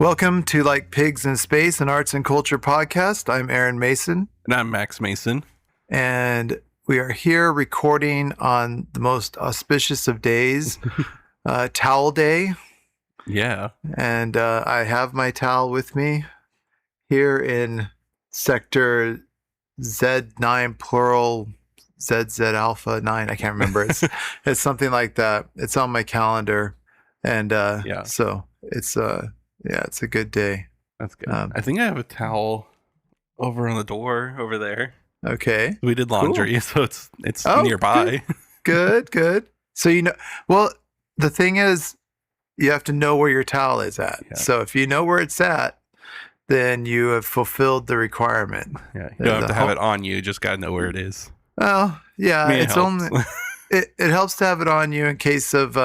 Welcome to Like Pigs in Space, an arts and culture podcast. I'm Aaron Mason. And I'm Max Mason. And we are here recording on the most auspicious of days, Towel Day. Yeah. And I have my towel with me here in Sector Z9 plural ZZ Alpha 9. I can't remember. It's something like that. It's on my calendar. And so it's it's a good day. That's good. I think I have a towel over on the door over there. Okay. We did laundry, so it's Oh, nearby. Good. So well, the thing is, you have to know where your towel is at. Yeah. So if you know where it's at, then you have fulfilled the requirement. Yeah, you don't have to have it on you. You just got to know where it is. Well, yeah, it only it helps to have it on you in case of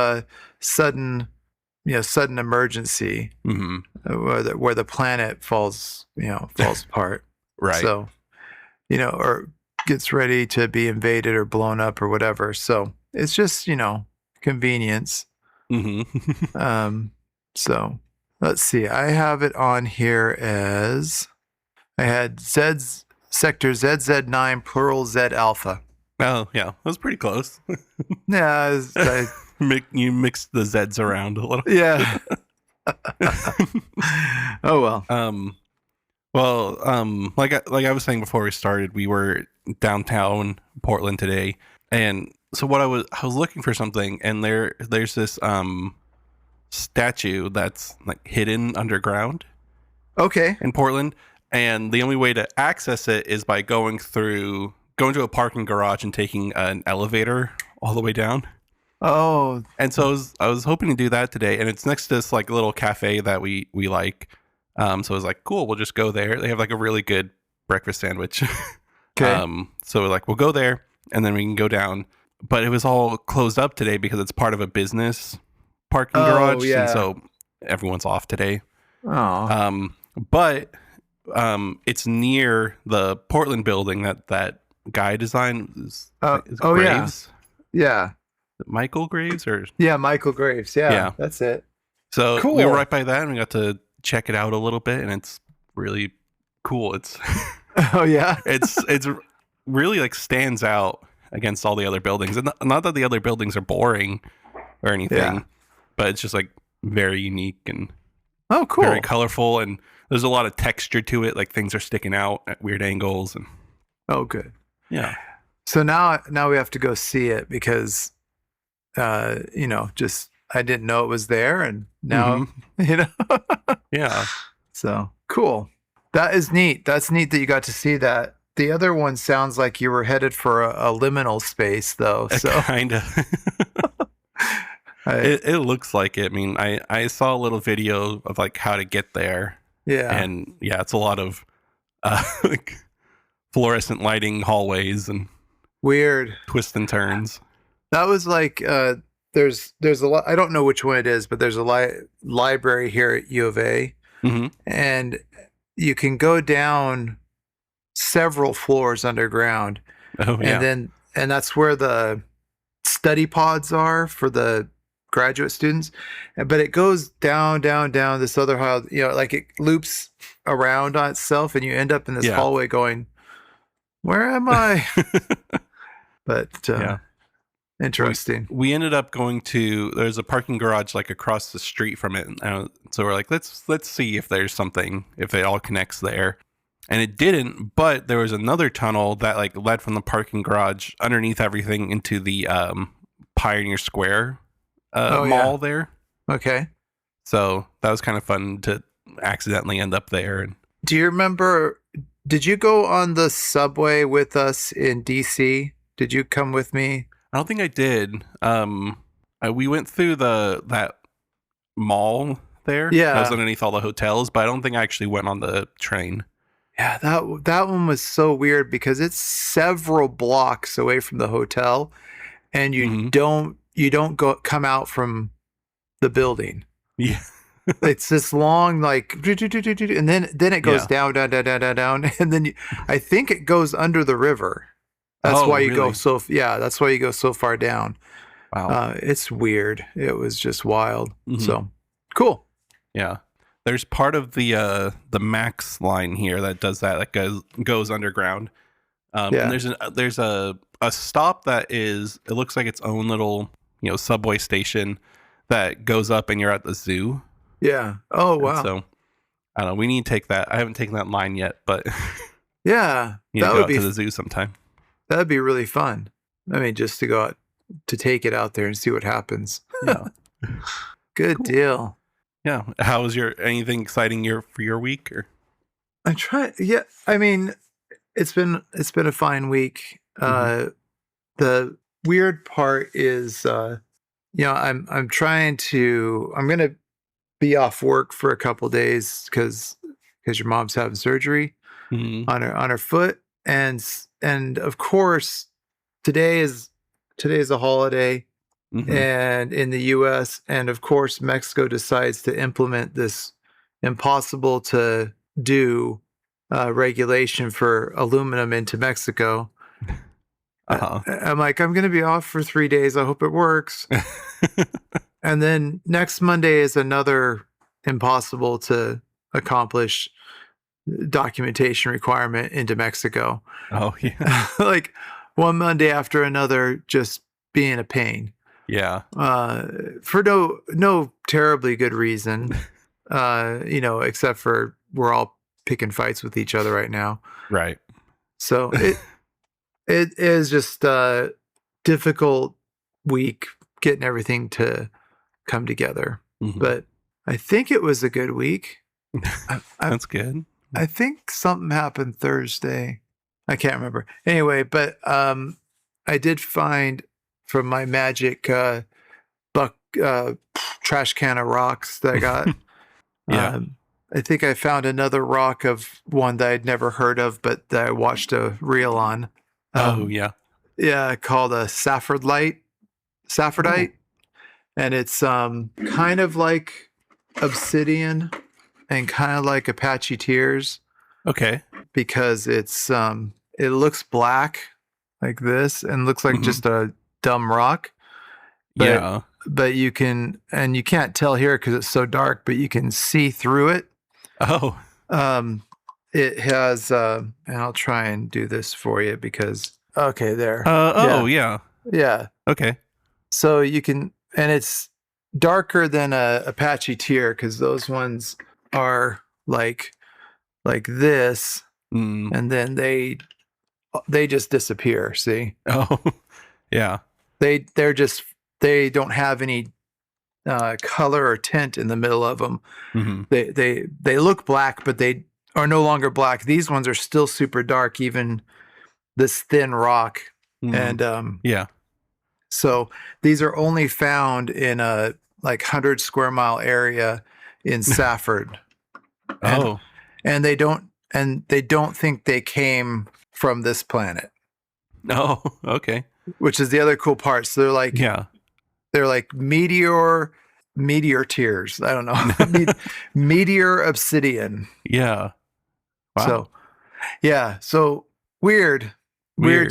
sudden emergency, where the planet falls apart. Right. So, or gets ready to be invaded or blown up or whatever. So it's just, convenience. So let's see. I have it on here as I had Sector ZZ9 plural Z Alpha. Oh, yeah. That was pretty close. Yeah. You mixed the Zs around a little. Yeah. Oh, well. Like I was saying before we started, we were downtown Portland today, and so I was looking for something, and there's this statue that's like hidden underground. Okay. In Portland, and the only way to access it is by going to a parking garage and taking an elevator all the way down. Oh. And so I was hoping to do that today, and it's next to this like little cafe that we like. So I was like, cool, we'll just go there. They have like a really good breakfast sandwich. Okay. So we're like, we'll go there and then we can go down. But it was all closed up today because it's part of a business parking garage. Yeah. And so everyone's off today. Oh. But it's near the Portland building that guy designed. Is Graves? Yeah. Michael Graves or Michael Graves. Yeah. That's it. So cool. We were right by that and we got to check it out a little bit, and it's really cool. It's oh yeah. it's really like stands out against all the other buildings. And not that the other buildings are boring or anything, but it's just like very unique and cool. Very colorful, and there's a lot of texture to it, like things are sticking out at weird angles and good. Yeah. So now we have to go see it because just I didn't know it was there, and now Yeah. So cool. That is neat. That's neat that you got to see that. The other one sounds like you were headed for a liminal space, though. So kind of. It looks like it. I mean, I saw a little video of like how to get there. Yeah. And it's a lot of like fluorescent lighting hallways and weird twists and turns. That was like there's a lot. I don't know which one it is, but there's a library here at U of A, and you can go down several floors underground. Oh yeah. And that's where the study pods are for the graduate students. But it goes down this other hall. Like it loops around on itself, and you end up in this hallway going, "Where am I?" But interesting. We ended up going to, there's a parking garage like across the street from it. So we're like, let's see if there's something, if it all connects there. And it didn't, but there was another tunnel that like led from the parking garage underneath everything into the Pioneer Square mall there. Okay. So that was kind of fun to accidentally end up there. And do you remember, did you go on the subway with us in DC? Did you come with me? I don't think I did. We went through that mall there. Yeah. That was underneath all the hotels, but I don't think I actually went on the train. Yeah, that one was so weird because it's several blocks away from the hotel, and you don't come out from the building. Yeah. It's this long, like, and then it goes down, and then I think it goes under the river. That's why you go so. Yeah, that's why you go so far down. Wow, it's weird. It was just wild. So cool. Yeah, There's part of the Max line here that does that. That goes underground. And there's a stop that is, it looks like its own little, subway station that goes up and you're at the zoo. Yeah. Oh, wow. And so I don't know. We need to take that. I haven't taken that line yet, but yeah, need to go out to the zoo sometime. That'd be really fun. I mean, just to go out to take it out there and see what happens. Yeah. Good deal. Yeah. How was anything exciting for your week? Or I try. Yeah. I mean, it's been a fine week. The weird part is, I'm going to be off work for a couple days because your mom's having surgery on her foot, and of course today is a holiday, and in the U.S., and of course Mexico decides to implement this impossible to do regulation for aluminum into Mexico. I'm like, I'm going to be off for 3 days. I hope it works. And then next Monday is another impossible to accomplish documentation requirement into Mexico. Oh, yeah. Like one Monday after another, just being a pain. Yeah. For no terribly good reason, except for we're all picking fights with each other right now. Right. So it is just a difficult week getting everything to come together. But I think it was a good week. That's good. I think something happened Thursday. I can't remember. Anyway, but I did find from my magic trash can of rocks that I got. Yeah. I think I found another rock of one that I'd never heard of, but that I watched a reel on. Yeah. Yeah, called a Saffordite. And it's kind of like obsidian and kind of like Apache Tears. Okay. Because it's it looks black like this and looks like just a dumb rock. But you can't tell here because it's so dark, but you can see through it. Oh. It has and I'll try and do this for you because there. Yeah. Yeah. Okay. So you can, and it's darker than a Apache Tear because those ones are like this, and then they just disappear. See? Oh, yeah. They don't have any color or tint in the middle of them. They look black, but they are no longer black. These ones are still super dark, even this thin rock. And yeah. So these are only found in a 100 square mile area in Safford. And they don't think they came from this planet. Oh, okay. Which is the other cool part. So they're like meteor tears. I don't know. Meteor obsidian. Yeah. Wow. So weird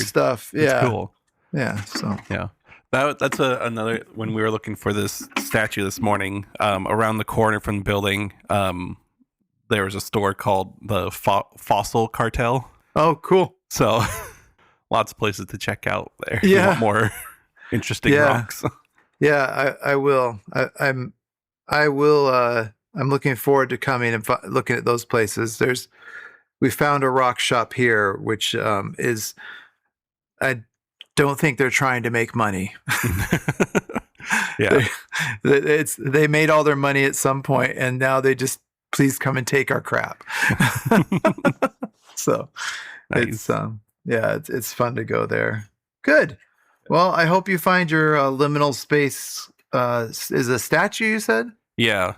stuff. It's cool. Yeah. So yeah. That's another, when we were looking for this statue this morning, around the corner from the building, there was a store called the Fossil Cartel. Oh, cool. So lots of places to check out there. Yeah. Want more interesting rocks. Yeah, I will. I'm looking forward to coming and looking at those places. We found a rock shop here, which is, I don't think they're trying to make money. Yeah. They made all their money at some point, and now they just, please come and take our crap. So nice. It's fun to go there. Good. Well, I hope you find your liminal space. Is a statue, you said? Yeah.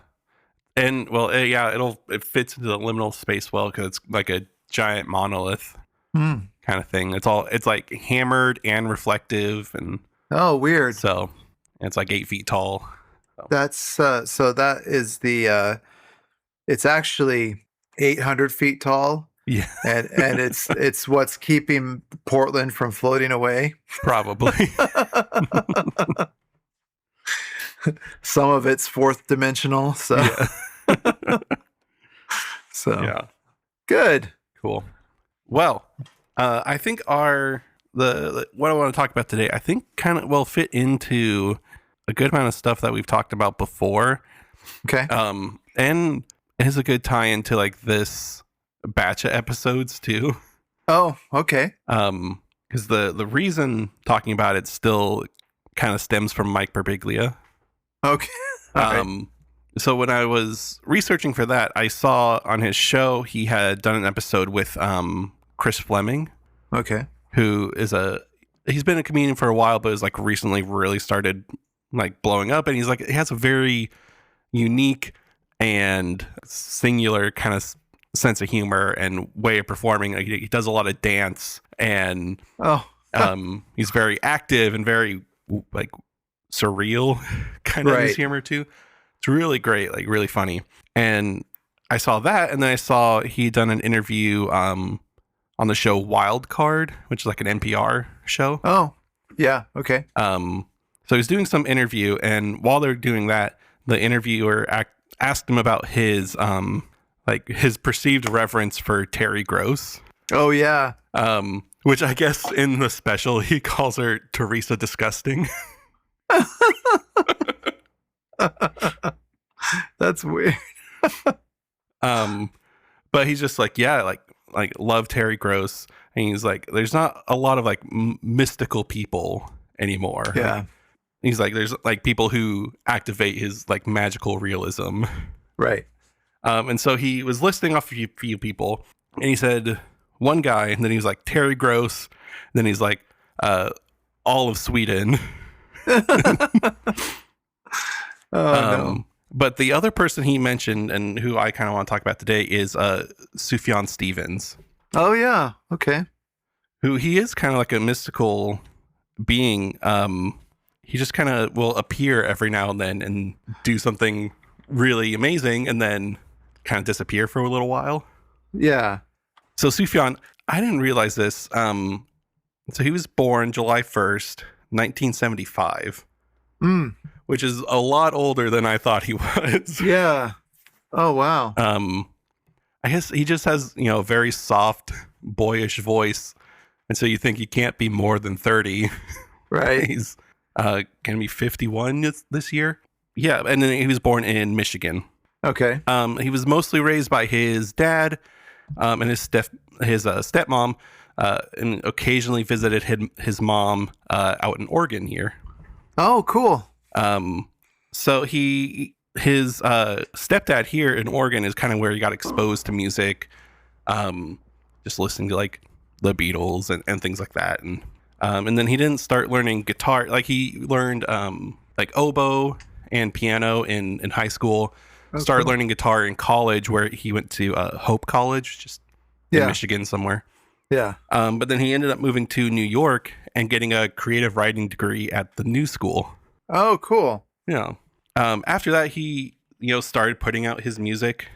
And well, it fits into the liminal space well because it's like a giant monolith kind of thing. It's like hammered and reflective, and weird. So it's like 8 feet tall. So. That's so that is the it's actually 800 feet tall. Yeah. and it's what's keeping Portland from floating away. Probably. Some of it's fourth dimensional. So So Yeah. good. Cool. Well, I think what I want to talk about today, I think kind of will fit into a good amount of stuff that we've talked about before. Okay. And it is a good tie into like this batch of episodes too. Oh, okay. Because the reason talking about it still kind of stems from Mike Birbiglia. Okay. All right. So when I was researching for that, I saw on his show he had done an episode with Chris Fleming, Okay. who is he's been a comedian for a while, but is like recently really started like blowing up, and he has a very unique and singular kind of sense of humor and way of performing. Like he does a lot of dance, and Oh. he's very active and very like surreal kind of his humor too. It's really great, like really funny. And I saw that, and then I saw he'd done an interview on the show Wild Card, which is like an NPR show. Oh. Yeah. Okay. So he's doing some interview, and while they're doing that, the interviewer asked him about his his perceived reverence for Terry Gross. Oh yeah. Which I guess in the special he calls her Teresa Disgusting. That's weird. But he's just like, yeah, like love Terry Gross, and he's like, there's not a lot of like mystical people anymore. Yeah. Like, he's like, there's like people who activate his like magical realism. Right. And so he was listing off a few people, and he said one guy, and then he was like Terry Gross, and then he's like all of Sweden. No. But the other person he mentioned, and who I kind of want to talk about today, is Sufjan Stevens. Oh yeah. Okay. Who he is kind of like a mystical being. He just kind of will appear every now and then and do something really amazing, and then kind of disappear for a little while. Yeah. So Sufjan, I didn't realize this. So he was born July 1st, 1975. Which is a lot older than I thought he was. Yeah. Oh wow. I guess he just has, a very soft, boyish voice, and so you think he can't be more than 30. Right. He's gonna be 51 this year. Yeah, and then he was born in Michigan. Okay. He was mostly raised by his dad and his stepmom, and occasionally visited his mom out in Oregon here. Oh, cool. So his stepdad here in Oregon is kind of where he got exposed to music, just listening to like the Beatles and things like that. And then he didn't start learning guitar. Like he learned, like oboe and piano in high school, started cool. learning guitar in college, where he went to Hope College, just in Michigan somewhere. Yeah. But then he ended up moving to New York and getting a creative writing degree at the New School. Oh, cool. Yeah. After that, he, started putting out his music.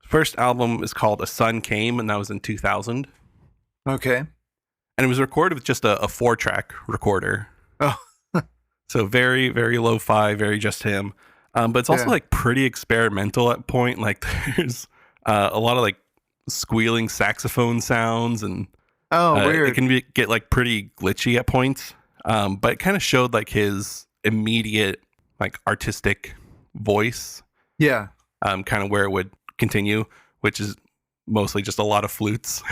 First album is called A Sun Came, and that was in 2000. Okay. And it was recorded with just a 4-track recorder. Oh. So very, very lo-fi, very just him. But it's also like pretty experimental at point. Like there's a lot of like squealing saxophone sounds, and weird. it can get like pretty glitchy at points. But it kind of showed like his immediate like artistic voice. Yeah. Kind of where it would continue, which is mostly just a lot of flutes.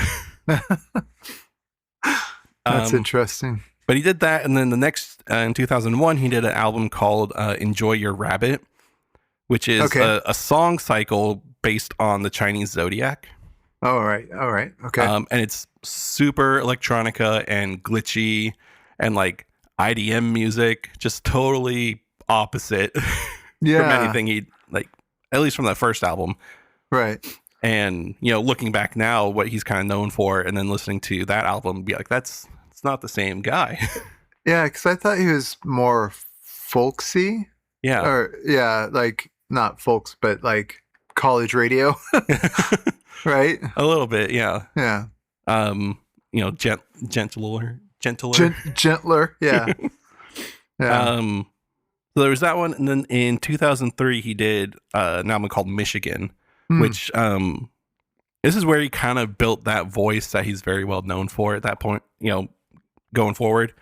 That's interesting. But he did that, and then the next in 2001 he did an album called Enjoy Your Rabbit, which is a song cycle based on the Chinese zodiac. All right. Okay. And it's super electronica and glitchy and like IDM music, just totally opposite from anything he like, at least from that first album. Right. And looking back now, what he's kind of known for, and then listening to that album, be like, it's not the same guy. Yeah, because I thought he was more folksy. Yeah. Or like not folks, but like college radio. Right. A little bit. Yeah. Yeah. Gentler. Gentler. Yeah. Yeah. So there was that one, and then in 2003 he did an album called Michigan, Hmm. which this is where he kind of built that voice that he's very well known for at that point, going forward.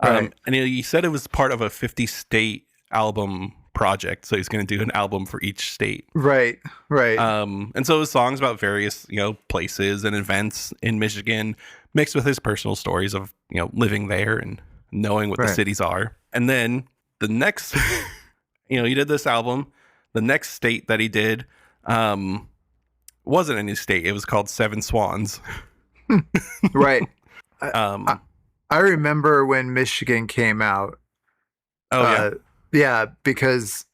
Right. And he said it was part of a 50 state album project, so he's going to do an album for each state. Right. Right. And so his songs about various places and events in Michigan, mixed with his personal stories of living there and knowing what the Right. cities are. And then the next he did this album. The next state that he did wasn't any state. It was called Seven Swans. Right. Um I remember when Michigan came out. oh yeah. Yeah, because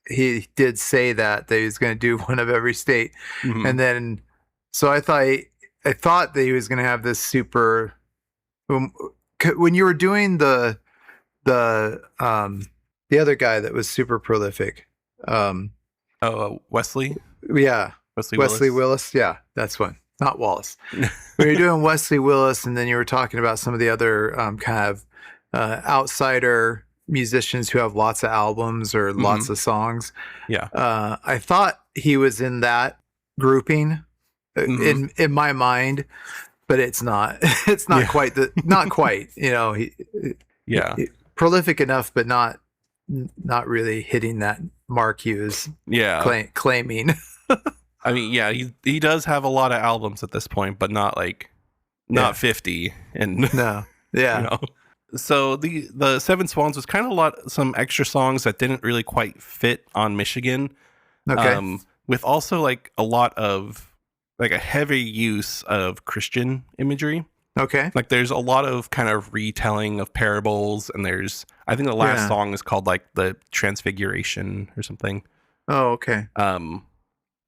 he did say that he was going to do one of every state, Mhm. and then so I thought that he was going to have this super. When you were doing the other guy that was super prolific, Wesley yeah, Wesley Wesley Willis. Willis, yeah, that's one, not Wallace. When you're doing Wesley Willis, and then you were talking about some of the other kind of outsider musicians who have lots of albums or lots of songs. Yeah. I thought he was in that grouping in my mind, but it's not. It's not quite not quite. Yeah. Prolific enough, but not really hitting that mark he was Yeah. claiming. I mean, yeah, he does have a lot of albums at this point, but not Yeah. 50. And No. Yeah. So the Seven Swans was kind of some extra songs that didn't really quite fit on Michigan. Okay. With also a lot of a heavy use of Christian imagery. Okay. There's a lot of kind of retelling of parables, and I think the last song is called the Transfiguration or something. Oh, okay.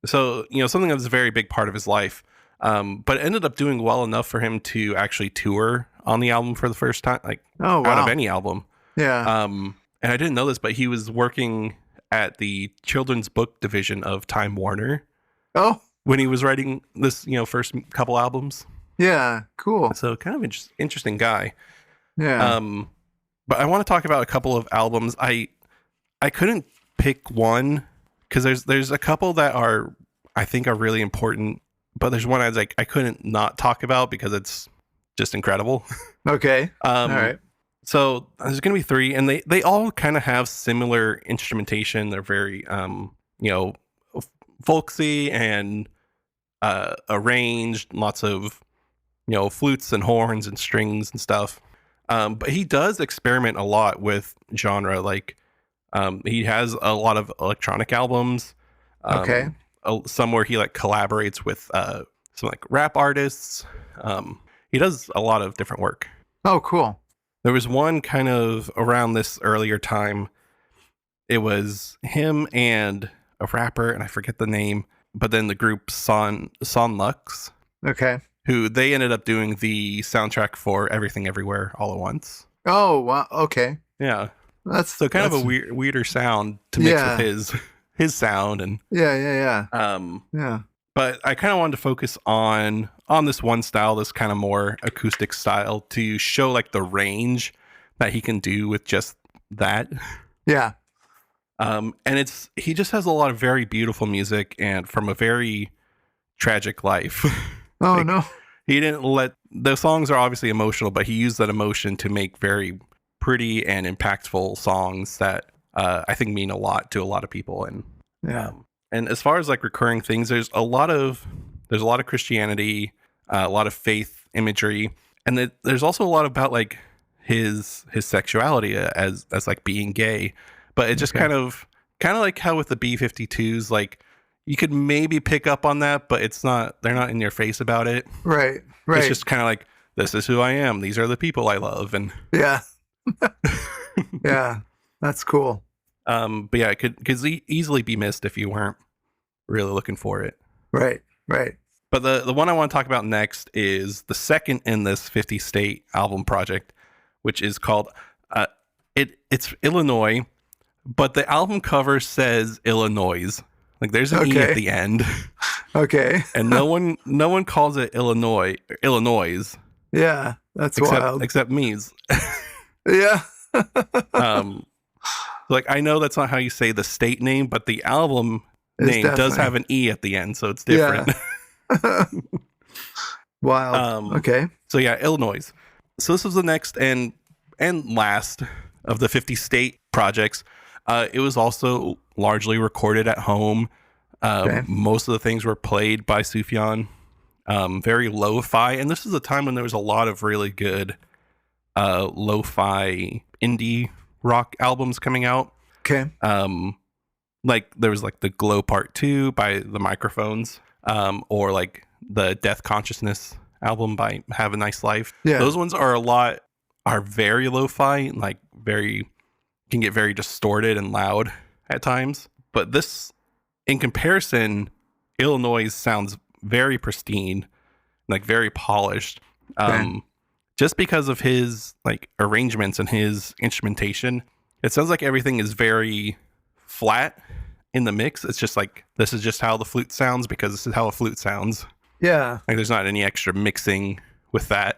So something that was a very big part of his life, but it ended up doing well enough for him to actually tour on the album for the first time, Oh, wow. out of any album. Yeah. And I didn't know this, but he was working at the children's book division of Time Warner Oh, when he was writing this first couple albums. yeah. Cool. So kind of interesting guy. Yeah. But I want to talk about a couple of albums. I couldn't pick one because there's a couple that I think are really important, but there's one I couldn't not talk about because it's just incredible. Okay. All right. So there's going to be three, and they all kind of have similar instrumentation. They're very folksy and arranged, lots of flutes and horns and strings and stuff. But he does experiment a lot with genre. He has a lot of electronic albums. Okay. Some where he collaborates with some rap artists. He does a lot of different work. Oh, cool. There was one kind of around this earlier time. It was him and a rapper, and I forget the name, but then the group Son Lux, Okay. who they ended up doing the soundtrack for Everything Everywhere All at Once. Oh, wow. Okay. Yeah. That's So kind of a weirder sound to mix with his sound. And Yeah. Yeah. but I kind of wanted to focus on this one style, this kind of more acoustic style, to show the range that he can do with just that. Yeah. And he just has a lot of very beautiful music and from a very tragic life. Oh, no. He didn't the songs are obviously emotional, but he used that emotion to make very pretty and impactful songs that I think mean a lot to a lot of people. And Yeah. and as far as recurring things, there's a lot of Christianity, a lot of faith imagery, and there's also a lot about his sexuality as being gay. But it just kind of like how with the B-52s, you could maybe pick up on that, but they're not in your face about it. Right. It's just kind of this is who I am. These are the people I love. And Yeah. Yeah. That's cool. but yeah, it could easily be missed if you weren't really looking for it. Right. But the one I want to talk about next is the second in this 50 state album project, which is called it's Illinois, but the album cover says Illinois. There's an E at the end. Okay. And no one calls it Illinois. Yeah. That's wild. Except me. Yeah. I know that's not how you say the state name, but the album name does have an E at the end, so it's different. Yeah. Wild. Okay. So yeah, Illinois. So this was the next and last of the 50 state projects. It was also largely recorded at home. Most of the things were played by Sufjan. Very lo-fi, and this is a time when there was a lot of really good lo-fi indie rock albums coming out. Okay. Like there was like the Glow Part 2 by the Microphones, or like the Death Consciousness album by Have a Nice Life. Yeah. Those ones are very lo-fi, like can get very distorted and loud at times. But this, in comparison, Illinois sounds very pristine, like very polished. Just because of his like arrangements and his instrumentation, it sounds like everything is very flat in the mix. It's just like, this is just how the flute sounds because this is how a flute sounds. Yeah. Like there's not any extra mixing with that.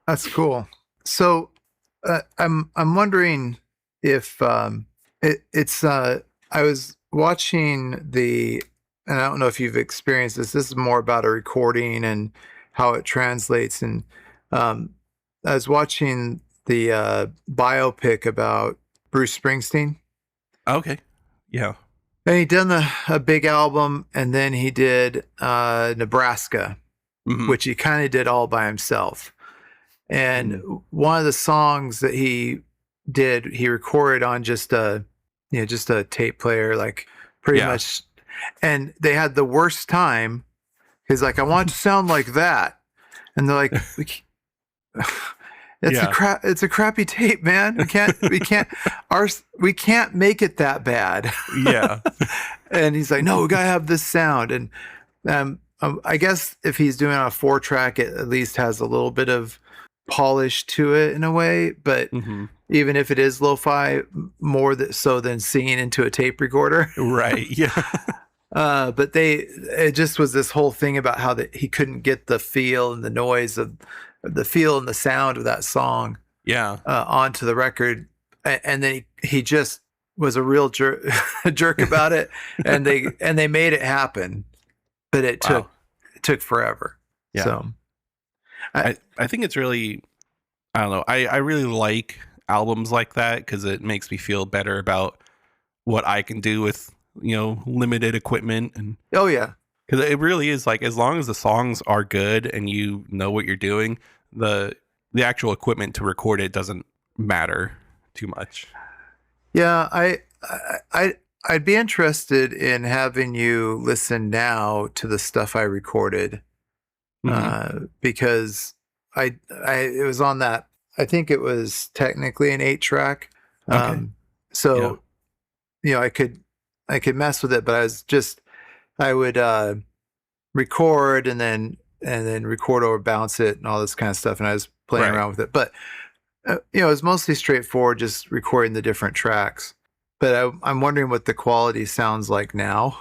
That's cool. So I'm wondering if it's I was watching and I don't know if you've experienced this. This is more about a recording and how it translates. And I was watching the biopic about Bruce Springsteen. Okay. Yeah. And he done a big album, and then he did Nebraska, which he kind of did all by himself. And one of the songs that he did, he recorded on just a tape player, like pretty much. And they had the worst time. He's like, I want it to sound like that. And they're like, it's a crappy tape, man. We can't make it that bad. Yeah. And he's like, no, we gotta have this sound. And I guess if he's doing a 4-track, it at least has a little bit of polish to it in a way. But even if it is lo-fi, more so than singing into a tape recorder. Right. Yeah. But it just was this whole thing about how he couldn't get the feel and the noise of the feel and the sound of that song onto the record. And then he just was a real jerk about it. And they made it happen, but it took forever. Yeah. So I think it's really, I don't know. I really like albums like that because it makes me feel better about what I can do with, limited equipment. And oh yeah, because it really is like, as long as the songs are good and you know what you're doing, the actual equipment to record it doesn't matter too much. Yeah, I'd be interested in having you listen now to the stuff I recorded, because it was on that. I think it was technically an 8-track. So I could mess with it, but I would record and then record or bounce it and all this kind of stuff. And I was playing around with it, but it was mostly straightforward, just recording the different tracks. But I'm wondering what the quality sounds like now.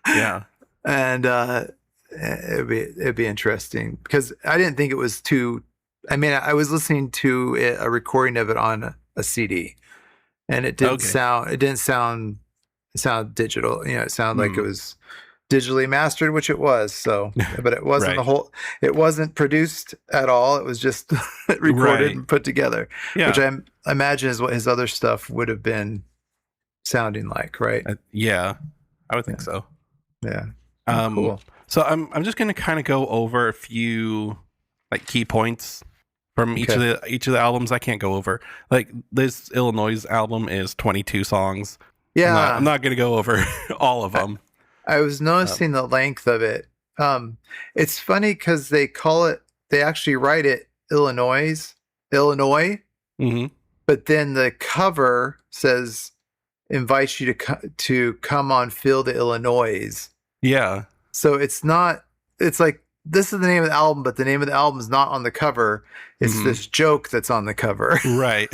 Yeah. And it'd be interesting because I didn't think it was too. I mean, I was listening to a recording of it on a CD, and it didn't sound. It didn't sound. It sounded digital. It sounded like it was digitally mastered, which it was. So, but it wasn't the whole. It wasn't produced at all. It was just recorded and put together, which I imagine is what his other stuff would have been sounding like, right? Yeah, I would think so. Yeah. Cool. So I'm just going to kind of go over a few like key points from each of the albums. I can't go over, like, this Illinois album is 22 songs. Yeah. I'm not going to go over all of them. I was noticing the length of it. It's funny because they actually write it Illinois, but then the cover says invites you to come on Field to Illinois. Yeah. So it's like, this is the name of the album, but the name of the album is not on the cover. It's this joke that's on the cover. Right.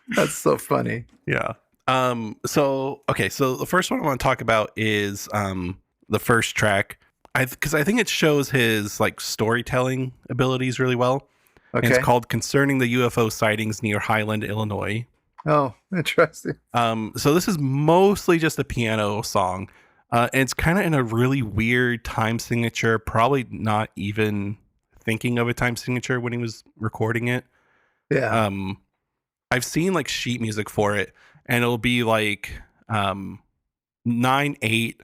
That's so funny. Yeah. So the first one I want to talk about is the first track. Because I think it shows his like storytelling abilities really well. Okay. And it's called Concerning the UFO Sightings Near Highland, Illinois. Oh, interesting. So this is mostly just a piano song. And it's kind of in a really weird time signature, probably not even thinking of a time signature when he was recording it. Yeah. I've seen like sheet music for it, and it'll be like 9/8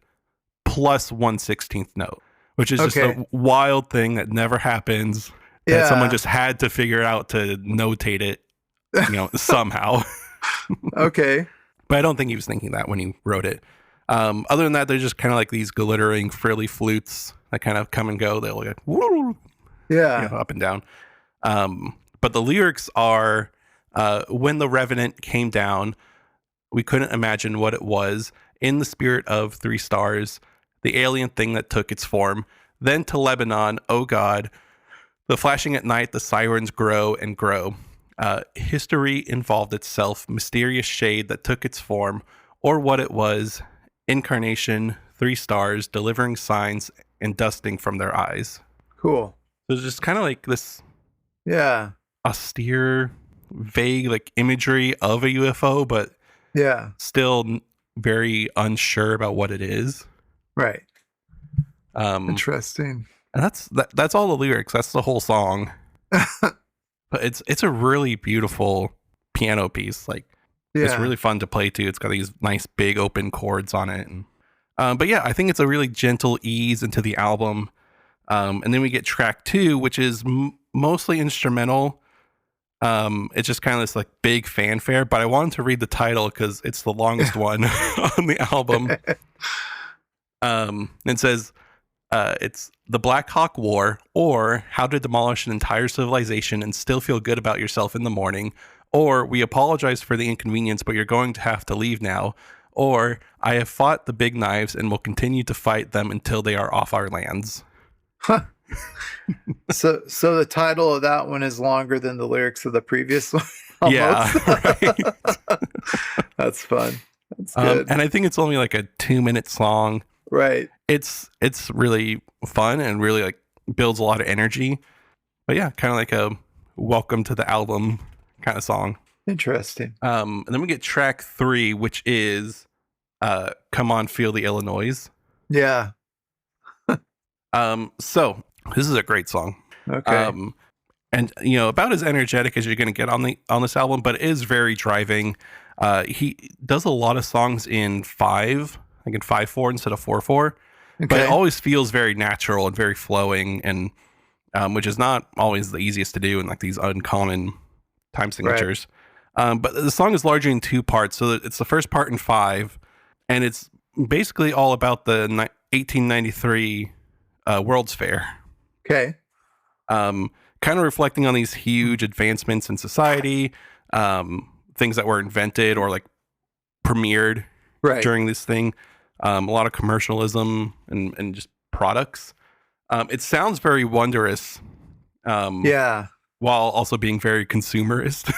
plus 1/16 note, which is just Okay. a wild thing that never happens. That someone Yeah. just had to figure out to notate it, somehow. Okay. But I don't think he was thinking that when he wrote it. Other than that, they're just kind of like these glittering frilly flutes that kind of come and go. They'll like woo, Yeah. up and down. But the lyrics are, when the revenant came down, we couldn't imagine what it was. In the spirit of 3 stars, the alien thing that took its form. Then to Lebanon, oh God, the flashing at night, the sirens grow and grow. History involved itself, mysterious shade that took its form, or what it was. Incarnation, 3 stars, delivering signs and dusting from their eyes. Cool. So it's just kind of like this Yeah. austere, vague like imagery of a UFO, but Yeah. still very unsure about what it is. Right. And Interesting. that's all the lyrics. That's the whole song. But it's a really beautiful piano piece. Like it's Yeah. really fun to play too. It's got these nice big open chords on it. And, but yeah, I think it's a really gentle ease into the album. And then we get track 2, which is mostly instrumental. It's just kind of this like big fanfare, but I wanted to read the title because it's the longest one on the album. It says, it's The Black Hawk War, or How to Demolish an Entire Civilization and Still Feel Good About Yourself in the Morning, or We Apologize for the Inconvenience, but You're Going to Have to Leave Now, or I Have Fought the Big Knives and Will Continue to Fight Them Until They Are Off Our Lands. So the title of that one is longer than the lyrics of the previous one. Yeah, right. That's fun. That's good. And I think it's only like a 2-minute song. Right. It's really fun and really like builds a lot of energy. But yeah, kind of like a welcome to the album kind of song. Interesting. And then we get track 3, which is Come On Feel the Illinoise. Yeah. So this is a great song. Okay. And about as energetic as you're going to get on this album, but it is very driving. He does a lot of songs in 5, like in 5/4 instead of 4/4, but it always feels very natural and very flowing, and which is not always the easiest to do in like these uncommon time signatures. Right. But the song is largely in 2 parts. So it's the first part in 5, and it's basically all about the 1893 World's Fair. Okay. Kind of reflecting on these huge advancements in society, things that were invented or like premiered during this thing. A lot of commercialism and just products. It sounds very wondrous. Yeah. While also being very consumerist.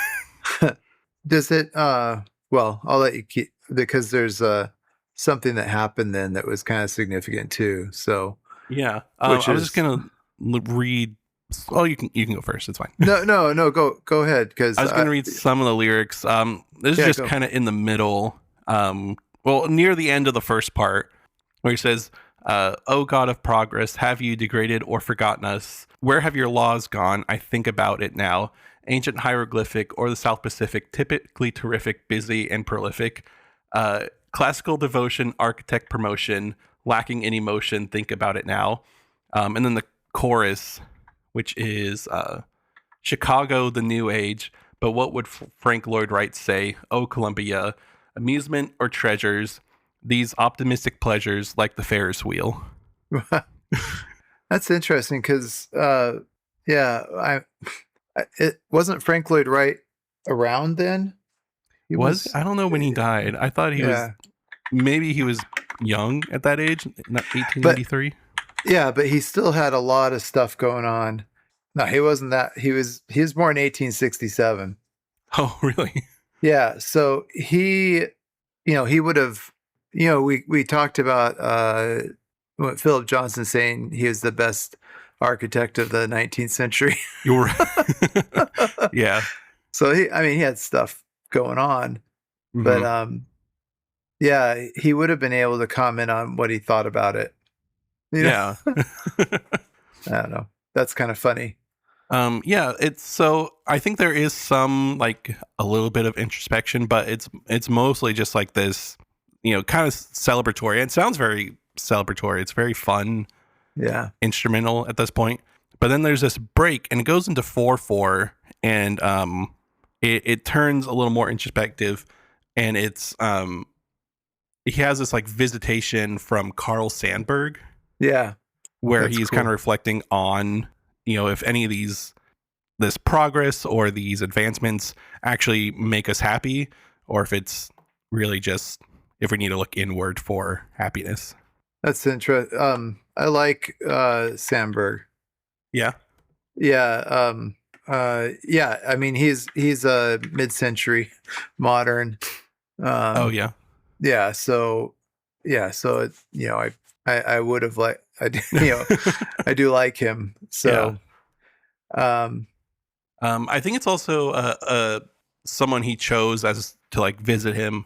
Does it, well, I'll let you keep, because there's something that happened then that was kind of significant too. So yeah, I was just gonna read. Oh, you can go first. It's fine. No, go ahead. Because I was gonna read some of the lyrics. This is just kind of in the middle. Well, near the end of the first part, where he says, "Oh God of progress, have you degraded or forgotten us? Where have your laws gone? I think about it now. Ancient hieroglyphic or the South Pacific, typically terrific, busy and prolific. Classical devotion, architect promotion, lacking in emotion. Think about it now." And then the chorus, which is Chicago, the new age. But what would Frank Lloyd Wright say? Oh, Columbia, amusement or treasures, these optimistic pleasures like the Ferris wheel. That's interesting because, it wasn't Frank Lloyd Wright around then. He was? I don't know when he died. I thought he was, maybe he was young at that age, 1893. Yeah, but he still had a lot of stuff going on. No, he wasn't that. He was born in 1867. Oh, really? Yeah. So he would have, we talked about what Philip Johnson saying he was the best architect of the 19th century. You're right. Yeah. So he had stuff going on. But Mhm. yeah, he would have been able to comment on what he thought about it. You know, Yeah. I don't know. That's kind of funny. Yeah, it's so I think there is some like a little bit of introspection, but it's mostly just like this, kind of celebratory. It sounds very celebratory. It's very fun Yeah, instrumental at this point. But then there's this break and it goes into 4/4 and it turns a little more introspective and he has this like visitation from Carl Sandburg yeah, where that's he's kind of cool. reflecting on, if any of this progress or these advancements actually make us happy, or if it's really just if we need to look inward for happiness. That's interesting. I like Sandberg. Yeah. Yeah, yeah. I mean, he's a mid-century modern. Oh Um, yeah. yeah, so yeah, so it, I would have like I do, I do like him. Yeah. So um, I think it's also someone he chose as to like visit him.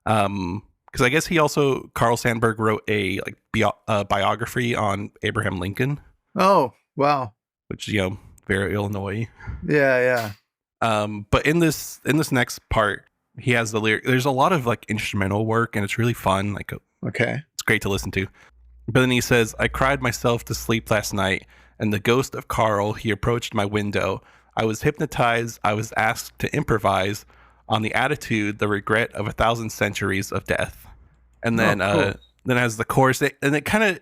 Because I guess he also Carl Sandburg wrote a like biography on Abraham Lincoln, oh wow, which very Illinois. yeah, yeah, But in this next part, he has the lyric. There's a lot of like instrumental work, and it's really fun. Like okay, it's great to listen to. But then he says, "I cried myself to sleep last night, and the ghost of Carl he approached my window. I was hypnotized. I was asked to improvise on the attitude, the regret of 1,000 centuries of death." And oh then cool, has the chorus, and it kind of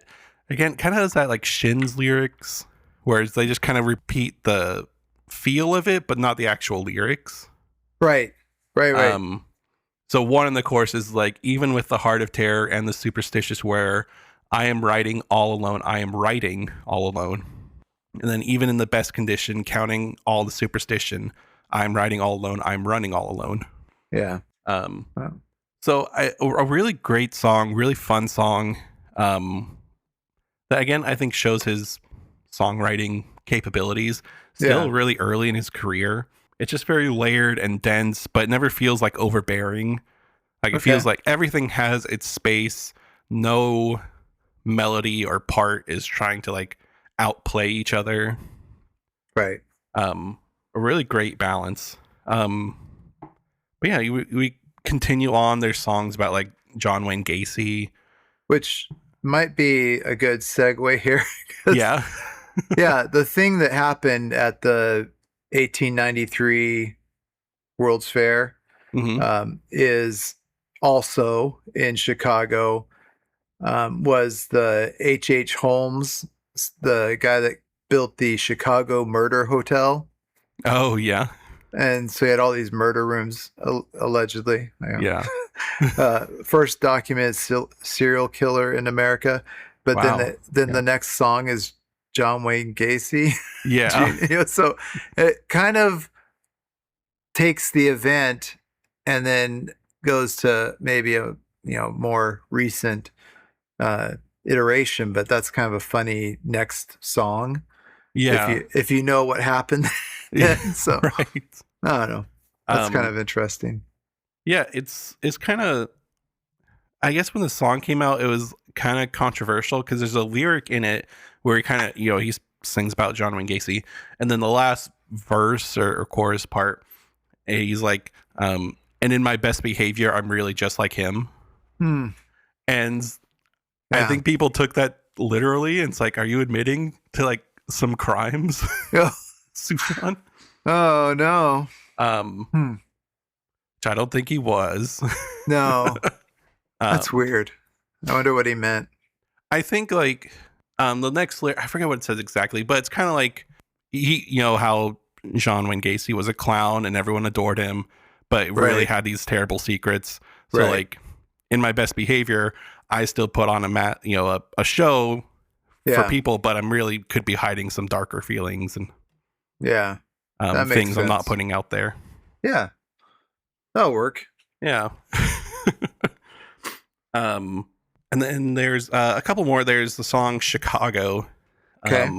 again kind of has that like Shins lyrics, whereas they just kind of repeat the feel of it, but not the actual lyrics. right, right, right, Um, so one in the chorus is like, even with the heart of terror and the superstitious wearer, I am writing all alone. I am writing all alone. And then even in the best condition, counting all the superstition, I'm writing all alone. I'm running all alone. yeah, Um, wow. so a really great song, really fun song. Um, that again, I think shows his songwriting capabilities. Still Yeah, really early in his career. It's just very layered and dense, but it never feels like overbearing. Like it feels okay, like everything has its space. No melody or part is trying to like outplay each other. right. Um, a really great balance. But yeah, we continue on. There's songs about like John Wayne Gacy. Which might be a good segue here, 'cause, Yeah. yeah, the thing that happened at the 1893 World's Fair hmm is also in Chicago. Was the H. Holmes, the guy that built the Chicago Murder Hotel? Oh yeah. And so he had all these murder rooms, allegedly. Yeah. Yeah. First documented serial killer in America, but then Wow. the Yeah. next song is John Wayne Gacy. Yeah. So it kind of takes the event and then goes to maybe a more recent uh, iteration, but that's kind of a funny next song Yeah. if you know what happened. Yeah. So Right. I don't know. That's kind Um of interesting. yeah, it's kind of I guess when the song came out, it was kind of controversial because there's a lyric in it where he kind of, he sings about John Wayne Gacy, and then the last verse or chorus part, he's like, and in my best behavior, I'm really just like him. Hmm. And I Yeah. think people took that literally. And it's like, are you admitting to like some crimes, Sufjan? Oh no. Um, Hmm. which I don't think he was. No. That's um, weird. I wonder what he meant. I think like the next lyric, I forget what it says exactly, but it's kind of like how John Wayne Gacy was a clown and everyone adored him, but really Right. had these terrible secrets. So Right. like in my best behavior, I still put on a show for Yeah. people, but I'm really could be hiding some darker feelings and Yeah. That makes things I'm not sense. putting out there. Yeah. That'll work. Yeah. um, and then there's a couple more. There's the song Chicago, Okay.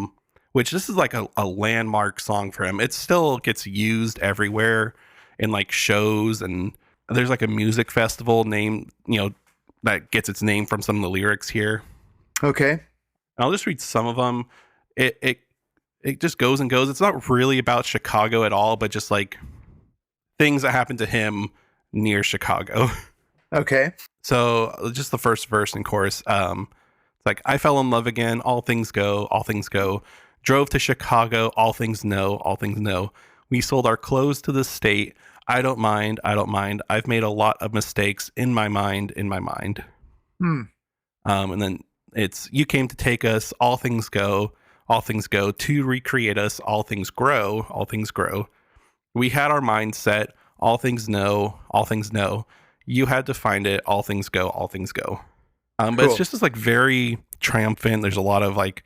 which this is like a landmark song for him. It still gets used everywhere. in like shows, and there's like a music festival named, that gets its name from some of the lyrics here. Okay. I'll just read some of them. It just goes and goes. It's not really about Chicago at all, but just like things that happened to him near Chicago. Okay. So just the first verse and chorus. It's like, I fell in love again. All things go. All things go. Drove to Chicago. All things know. All things know. We sold our clothes to the state. I don't mind. I don't mind. I've made a lot of mistakes in my mind. In my mind. And then it's, you came to take us. All things go. All things go. To recreate us. All things grow. All things grow. We had our mind set. All things know. All things know. You had to find it. All things go. All things go. But Cool. it's just this like very triumphant. There's a lot of like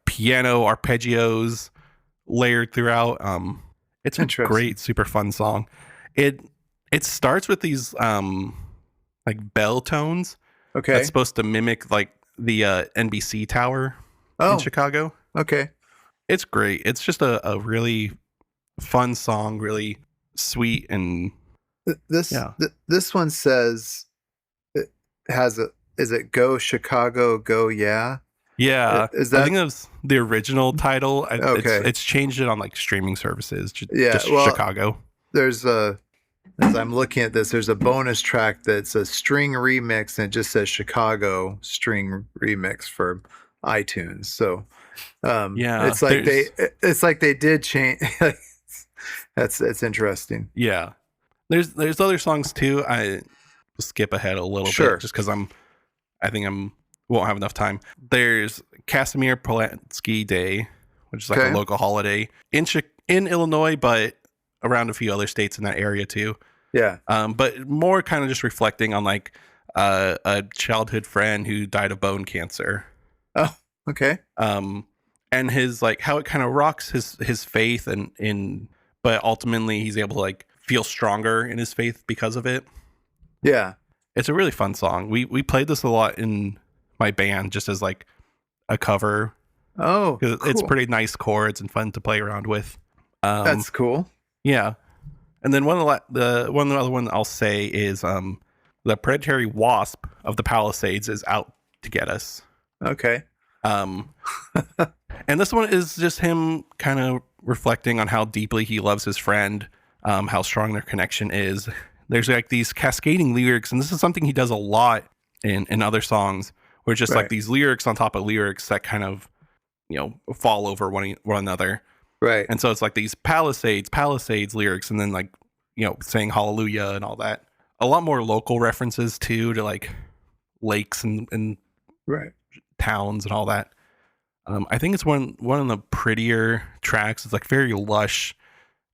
piano arpeggios layered throughout. It's a Interesting. great, super fun song. It starts with these like bell tones. Okay. That's supposed to mimic like the NBC tower in Chicago. Okay. It's great. It's just a really fun song, really sweet, and This one says it has a, is it Go Chicago Go Yeah? yeah. Is that, I think that was the original title. Okay. It's changed it on like streaming services. Yeah, Just well, Chicago. there's a, as I'm looking at this, there's a bonus track that's a string remix and it just says Chicago string remix for iTunes. So Yeah, it's like they did change. That's interesting. Yeah. There's other songs too. I skip ahead a little bit just because I think won't have enough time. There's Casimir Polansky Day, which is like a local holiday in Illinois, but around a few other states in that area too. Yeah. But more kind of just reflecting on like a childhood friend who died of bone cancer. Oh, okay. And his like how it kind of rocks his faith and but ultimately he's able to like feel stronger in his faith because of it. Yeah. It's a really fun song. We played this a lot in my band just as like a cover. Oh, cool. It's pretty nice chords and fun to play around with. That's cool. Yeah. And then one other one I'll say is the predatory wasp of the Palisades is out to get us. Okay. And this one is just him kind of reflecting on how deeply he loves his friend, how strong their connection is. There's like these cascading lyrics, and this is something he does a lot in other songs, where just like these lyrics on top of lyrics that kind of, fall over one another. Right. And so it's like these Palisades lyrics, and then like, saying hallelujah and all that. A lot more local references too, to like lakes and towns and all that. I think it's one of the prettier tracks. It's like very lush,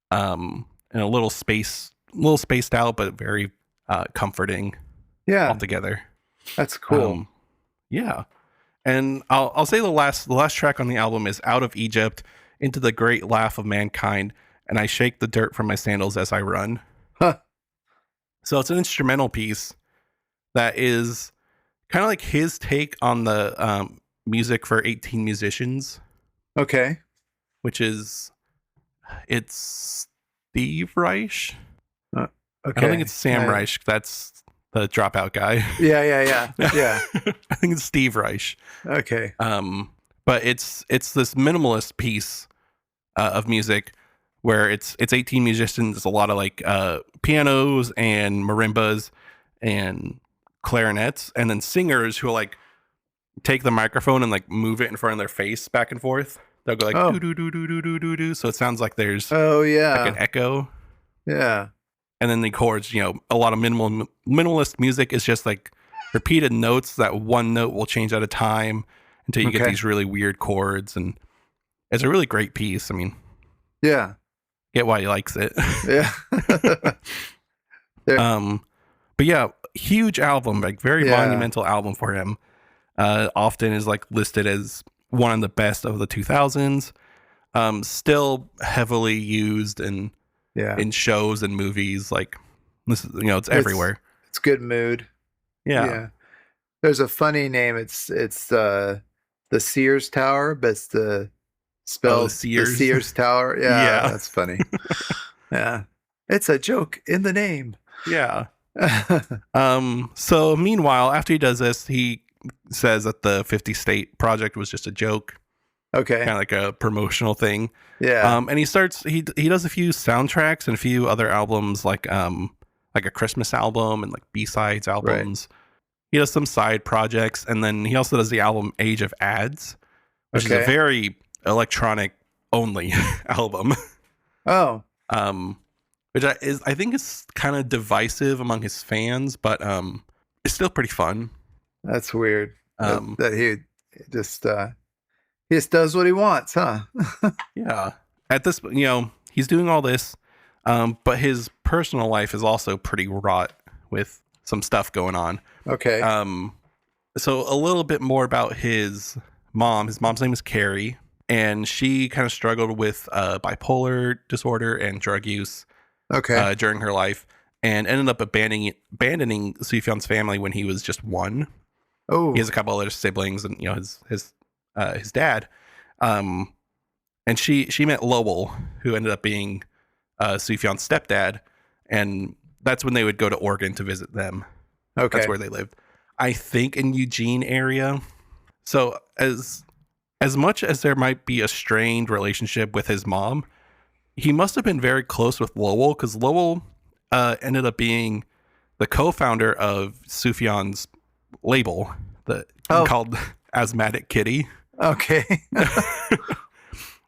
and a little spaced out, but very comforting. Yeah. Altogether. That's cool. Yeah. And I'll say the last track on the album is Out of Egypt, Into the Great Laugh of Mankind, and I Shake the Dirt from My Sandals as I Run. Huh. So it's an instrumental piece that is kind of like his take on the music for 18 musicians. Okay. Which is, it's Steve Reich. Okay. I don't think it's Sam Reich. That's the Dropout guy. Yeah. I think it's Steve Reich. Okay. But it's this minimalist piece of music where it's 18 musicians. It's a lot of like pianos and marimbas and clarinets, and then singers who like take the microphone and like move it in front of their face back and forth. They'll go like do do do do do do do. So it sounds like there's like an echo. Yeah. And then the chords, a lot of minimalist music is just like repeated notes. That one note will change at a time until you get these really weird chords, and it's a really great piece. I mean, yeah, get why he likes it. Yeah. But yeah, huge album, like very monumental album for him. Often is like listed as one of the best of the 2000s. Still heavily used in shows and movies. Like this is, it's everywhere. It's good mood. Yeah. There's a funny name. It's the Sears Tower, but it's the Sears. the Sears Tower. Yeah. That's funny. Yeah. It's a joke in the name. Yeah. So meanwhile, after he does this, he says that the 50 state project was just a joke, Okay. kind of like a promotional thing. Yeah. And he does a few soundtracks and a few other albums, like a Christmas album and like B-sides albums. Right. He does some side projects, and then he also does the album Age of Ads, which is a very electronic only album. Oh. Which I think is kind of divisive among his fans, but it's still pretty fun. That's weird. That he just does what he wants, huh? Yeah. At this, he's doing all this, but his personal life is also pretty wrought with some stuff going on. Okay. So a little bit more about his mom. His mom's name is Carrie, and she kind of struggled with bipolar disorder and drug use. Okay. During her life, and ended up abandoning Sufjan's family when he was just 1. Oh. He has a couple other siblings, and his dad. And she met Lowell, who ended up being Sufjan's stepdad, and that's when they would go to Oregon to visit them. Okay. That's where they lived. I think in Eugene area. So as much as there might be a strained relationship with his mom, he must have been very close with Lowell, because Lowell ended up being the co-founder of Sufjan's label called Asthmatic Kitty. Okay.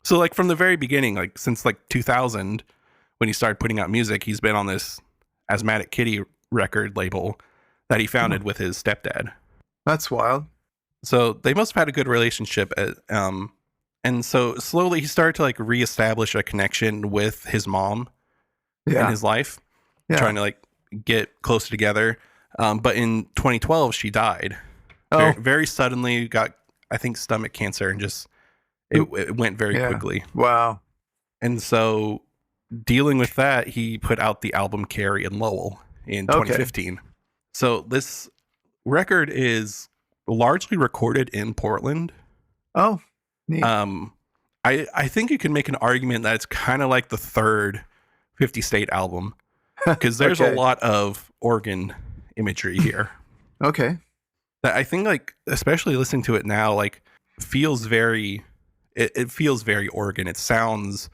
So like from the very beginning, like since like 2000, when he started putting out music, he's been on this Asthmatic Kitty record label that he founded with his stepdad. That's wild. So they must have had a good relationship. And so slowly he started to like reestablish a connection with his mom in his life, trying to like get closer together. But in 2012, she died very, very suddenly, got, I think, stomach cancer, and just it went very quickly. Wow. And so dealing with that, he put out the album Carrie and Lowell in 2015. So this record is largely recorded in Portland. Oh. Neat. I think you can make an argument that it's kind of like the third 50 State album, because there's a lot of organ imagery here. Okay. That I think, like, especially listening to it now, like, feels very, it feels very Oregon. It sounds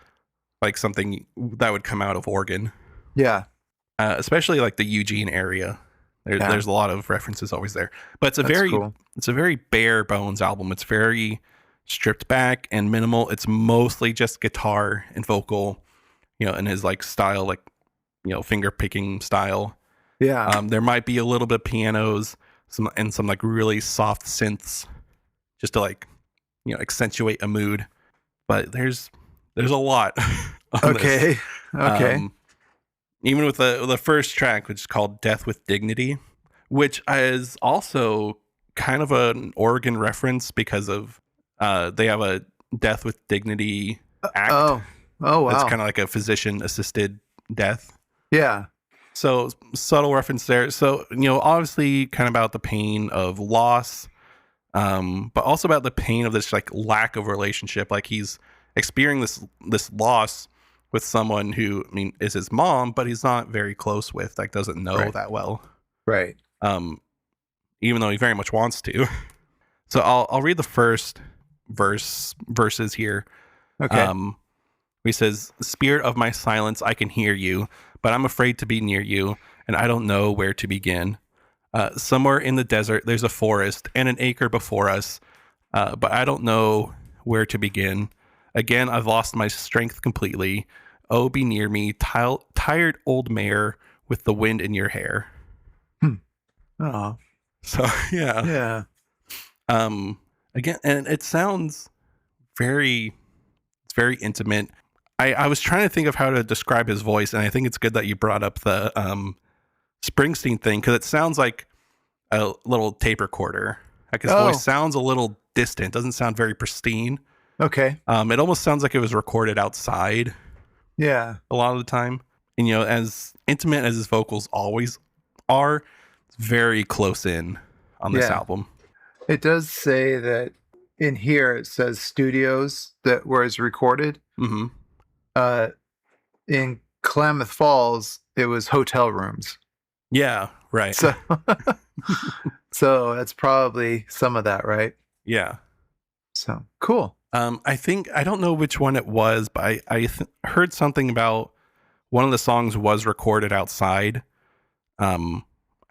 like something that would come out of Oregon. Yeah. Especially like the Eugene area. There's a lot of references always there. But it's a very bare bones album. It's very stripped back and minimal. It's mostly just guitar and vocal, in his like style, like, finger picking style. Yeah. There might be a little bit of pianos, some like really soft synths, just to like, accentuate a mood. But there's a lot. Okay. This. Okay. Even with the first track, which is called Death with Dignity, which is also kind of an Oregon reference, because of they have a Death with Dignity act. Oh, wow. It's kind of like a physician assisted death. Yeah. So subtle reference there. So, obviously kind of about the pain of loss, but also about the pain of this like lack of relationship. Like he's experiencing this loss with someone who, is his mom, but he's not very close with, like doesn't know that well. Right. Even though he very much wants to. So I'll read the first verses here. Okay. He says, "Spirit of my silence, I can hear you, but I'm afraid to be near you, and I don't know where to begin. Somewhere in the desert, there's a forest and an acre before us, but I don't know where to begin. Again, I've lost my strength completely. Oh, be near me, tired old mare with the wind in your hair." Oh. So, yeah. Yeah. Again, and it sounds very intimate. I was trying to think of how to describe his voice, and I think it's good that you brought up the Springsteen thing, because it sounds like a little tape recorder. Like his voice sounds a little distant, doesn't sound very pristine. Okay. It almost sounds like it was recorded outside. Yeah. A lot of the time. And, as intimate as his vocals always are, it's very close in on this album. It does say that in here, it says studios that where it's recorded. Mm-hmm. In Klamath Falls, it was hotel rooms. Yeah, right. So, so that's probably some of that, right? Yeah. So cool. I think I don't know which one it was, but I heard something about one of the songs was recorded outside. I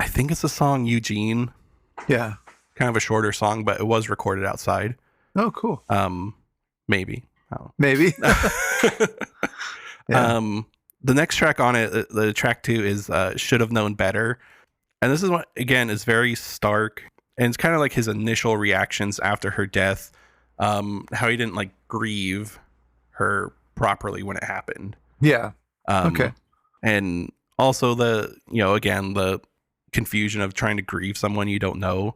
think it's the song Eugene. Yeah. Kind of a shorter song, but it was recorded outside. Oh, cool. Maybe. Maybe. Yeah. The next track on it, the track 2 is Should Have Known Better. And this is what, again, is very stark. And it's kind of like his initial reactions after her death. How he didn't like grieve her properly when it happened. Yeah. Okay. And also again, the confusion of trying to grieve someone you don't know.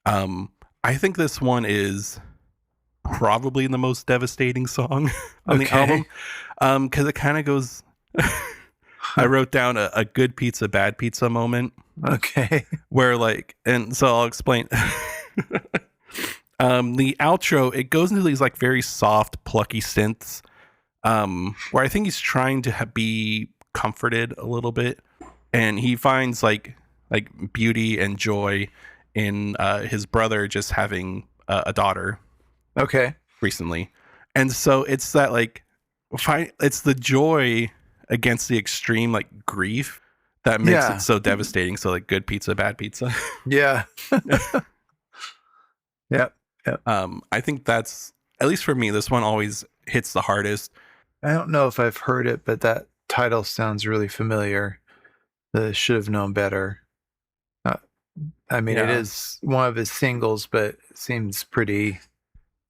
I think this one is probably the most devastating song on the album. Because it kind of goes... I wrote down a good pizza, bad pizza moment. Okay. Where and so I'll explain. The outro, it goes into these like very soft, plucky synths, where I think he's trying to be comforted a little bit, and he finds like beauty and joy in his brother just having a daughter. Okay. Recently, and so it's that it's the joy against the extreme like grief that makes it so devastating. So like good pizza, bad pizza. Yeah. Yep. I think that's, at least for me, this one always hits the hardest. I don't know if I've heard it, but that title sounds really familiar. The Should Have Known Better. I mean, it is one of his singles, but it seems pretty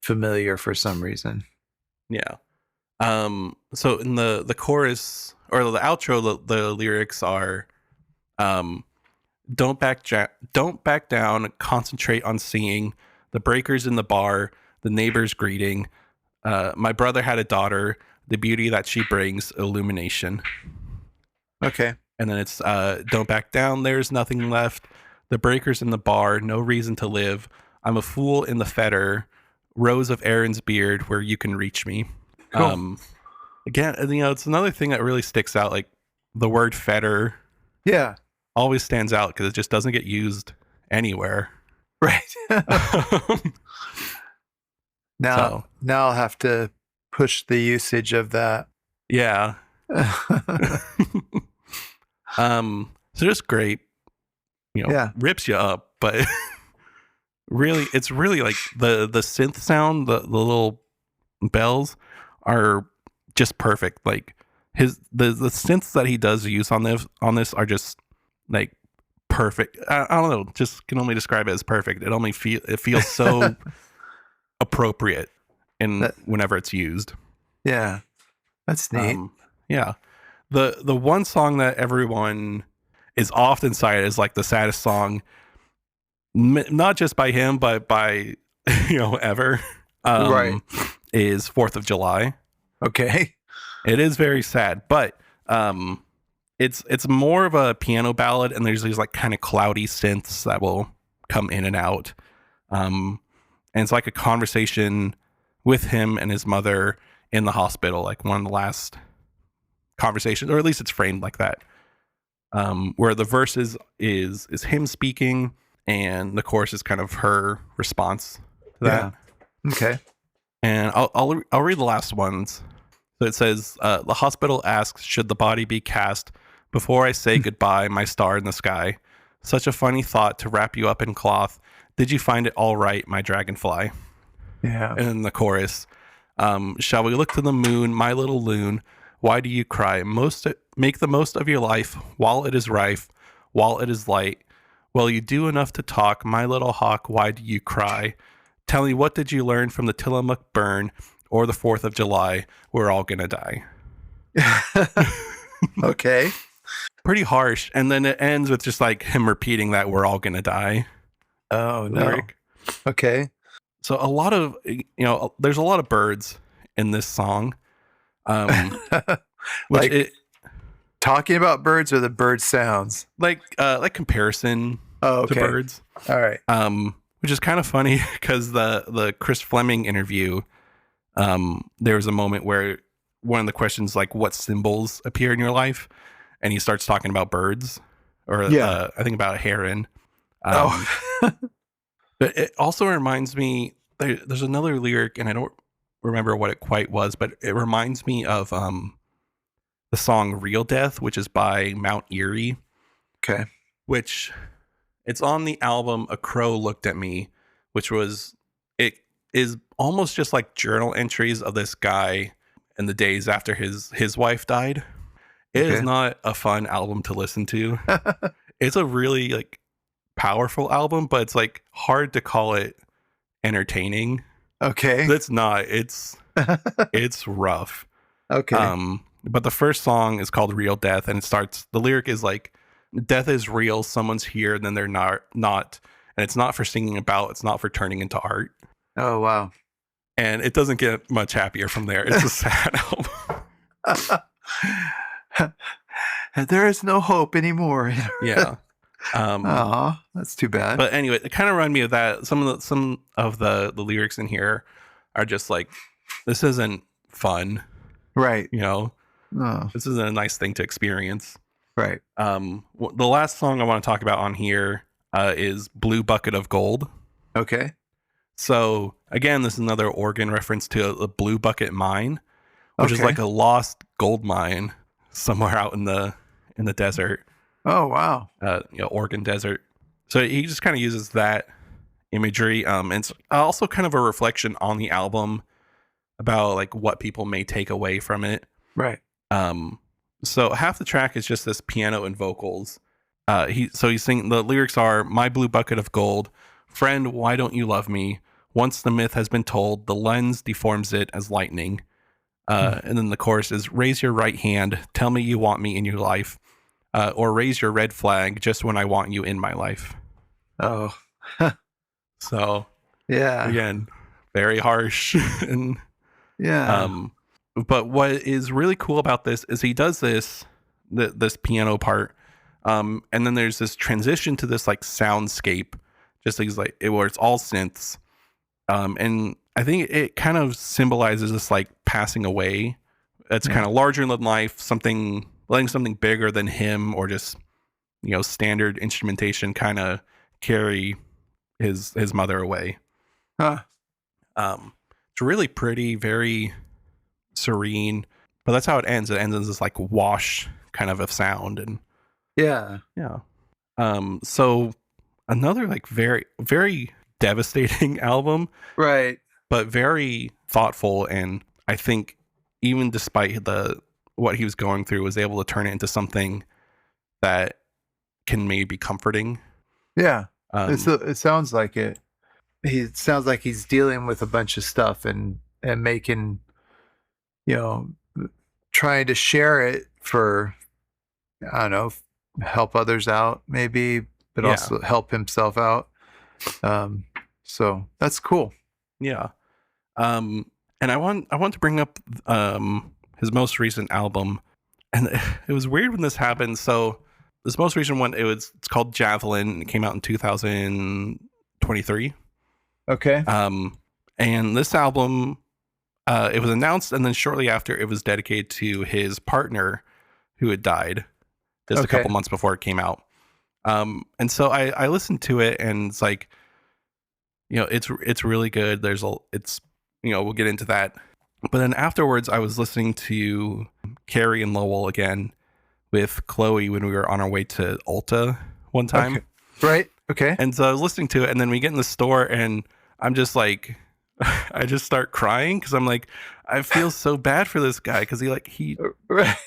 familiar for some reason. Yeah. So in the chorus or the outro, the lyrics are, don't back down, concentrate on singing, the breakers in the bar, the neighbors greeting, my brother had a daughter, the beauty that she brings, illumination. Okay. And then it's don't back down, there's nothing left, the breakers in the bar, no reason to live, I'm a fool in the fetter, rose of Aaron's beard where you can reach me. Cool. Again, it's another thing that really sticks out, like the word fetter. Yeah. Always stands out because it just doesn't get used anywhere. Right. Now I'll have to push the usage of that. Yeah. So just great, rips you up, but really, it's really like the synth sound, the little bells are just perfect. Like the synths that he does use on this are just like perfect. I don't know, just can only describe it as perfect. It feels so appropriate whenever it's used. Yeah, that's neat. Yeah, the one song that everyone is often cited as like the saddest song, not just by him but by ever, right, is 4th of July. Okay. It is very sad, but it's more of a piano ballad, and there's these like kind of cloudy synths that will come in and out. And it's like a conversation with him and his mother in the hospital, like one of the last conversations, or at least it's framed like that. Where the verses is him speaking, and the chorus is kind of her response to that. Yeah. Okay. And I'll read the last ones. So it says, the hospital asks, should the body be cast before I say goodbye, my star in the sky? Such a funny thought to wrap you up in cloth. Did you find it all right, my dragonfly? Yeah. And then the chorus, shall we look to the moon, my little loon? Why do you cry? Make the most of your life while it is rife, while it is light. Well, you do enough to talk, my little hawk. Why do you cry? Tell me, what did you learn from the Tillamook burn or the 4th of July? We're all gonna die. Okay. Pretty harsh. And then it ends with just like him repeating that we're all gonna die. Oh, no. Lyric. Okay. So a lot of, there's a lot of birds in this song. Like talking about birds or the bird sounds? Like comparison to birds. All right. Which is kind of funny because the Chris Fleming interview, there was a moment where one of the questions like what symbols appear in your life, and he starts talking about birds, or I think about a heron. But it also reminds me, there's another lyric, and I don't remember what it quite was, but it reminds me of the song Real Death, which is by Mount Erie. Okay. Which it's on the album A Crow Looked at Me, which it is almost just like journal entries of this guy in the days after his wife died. It is not a fun album to listen to. It's a really like powerful album, but it's like hard to call it entertaining. Okay. It's not. It's rough. Okay. But the first song is called Real Death, and the lyric is like, death is real, someone's here, and then they're not. And it's not for singing about, it's not for turning into art. Oh, wow. And it doesn't get much happier from there. It's a sad album. There is no hope anymore. Yeah. That's too bad. But anyway, it kind of reminded me of that. Some of the lyrics in here are just like, this isn't fun. Right. You know? Oh. This isn't a nice thing to experience. Right. The last song I want to talk about on here is Blue Bucket of Gold. Okay. So again, this is another Oregon reference to a blue bucket mine, which is like a lost gold mine somewhere out in the desert. Oh, wow. Oregon desert. So he just kind of uses that imagery. And it's also kind of a reflection on the album about like what people may take away from it. Right. So half the track is just this piano and vocals. He's singing, the lyrics are, my blue bucket of gold, friend, why don't you love me? Once the myth has been told, the lens deforms it as lightning. And then the chorus is, raise your right hand, tell me you want me in your life, or raise your red flag just when I want you in my life. Oh. So yeah. Again, very harsh. And yeah. But what is really cool about this is he does this piano part, and then there's this transition to this like soundscape, just like where it's all synths, and I think it kind of symbolizes this like passing away. That's kind of larger than life, letting something bigger than him, or just standard instrumentation kind of carry his mother away. Huh. It's really pretty, very serene, but that's how it ends. It ends in this like wash kind of a sound, and yeah. So another like very, very devastating album, right? But very thoughtful, and I think even despite what he was going through, was able to turn it into something that can maybe be comforting. Yeah, it sounds like it. It sounds like he's dealing with a bunch of stuff and making, trying to share it for, I don't know, help others out maybe, but also help himself out. So that's cool. Yeah. And I want to bring up his most recent album, and it was weird when this happened. So this most recent one, it's called Javelin. It came out in 2023. Okay. And this album, it was announced, and then shortly after, it was dedicated to his partner who had died just a couple months before it came out. And so I listened to it, and it's like, it's really good. We'll get into that. But then afterwards, I was listening to Carrie and Lowell again with Chloe when we were on our way to Ulta one time. Okay. Right. Okay. And so I was listening to it, and then we get in the store, and I'm just like, I just start crying because I'm like, I feel so bad for this guy because he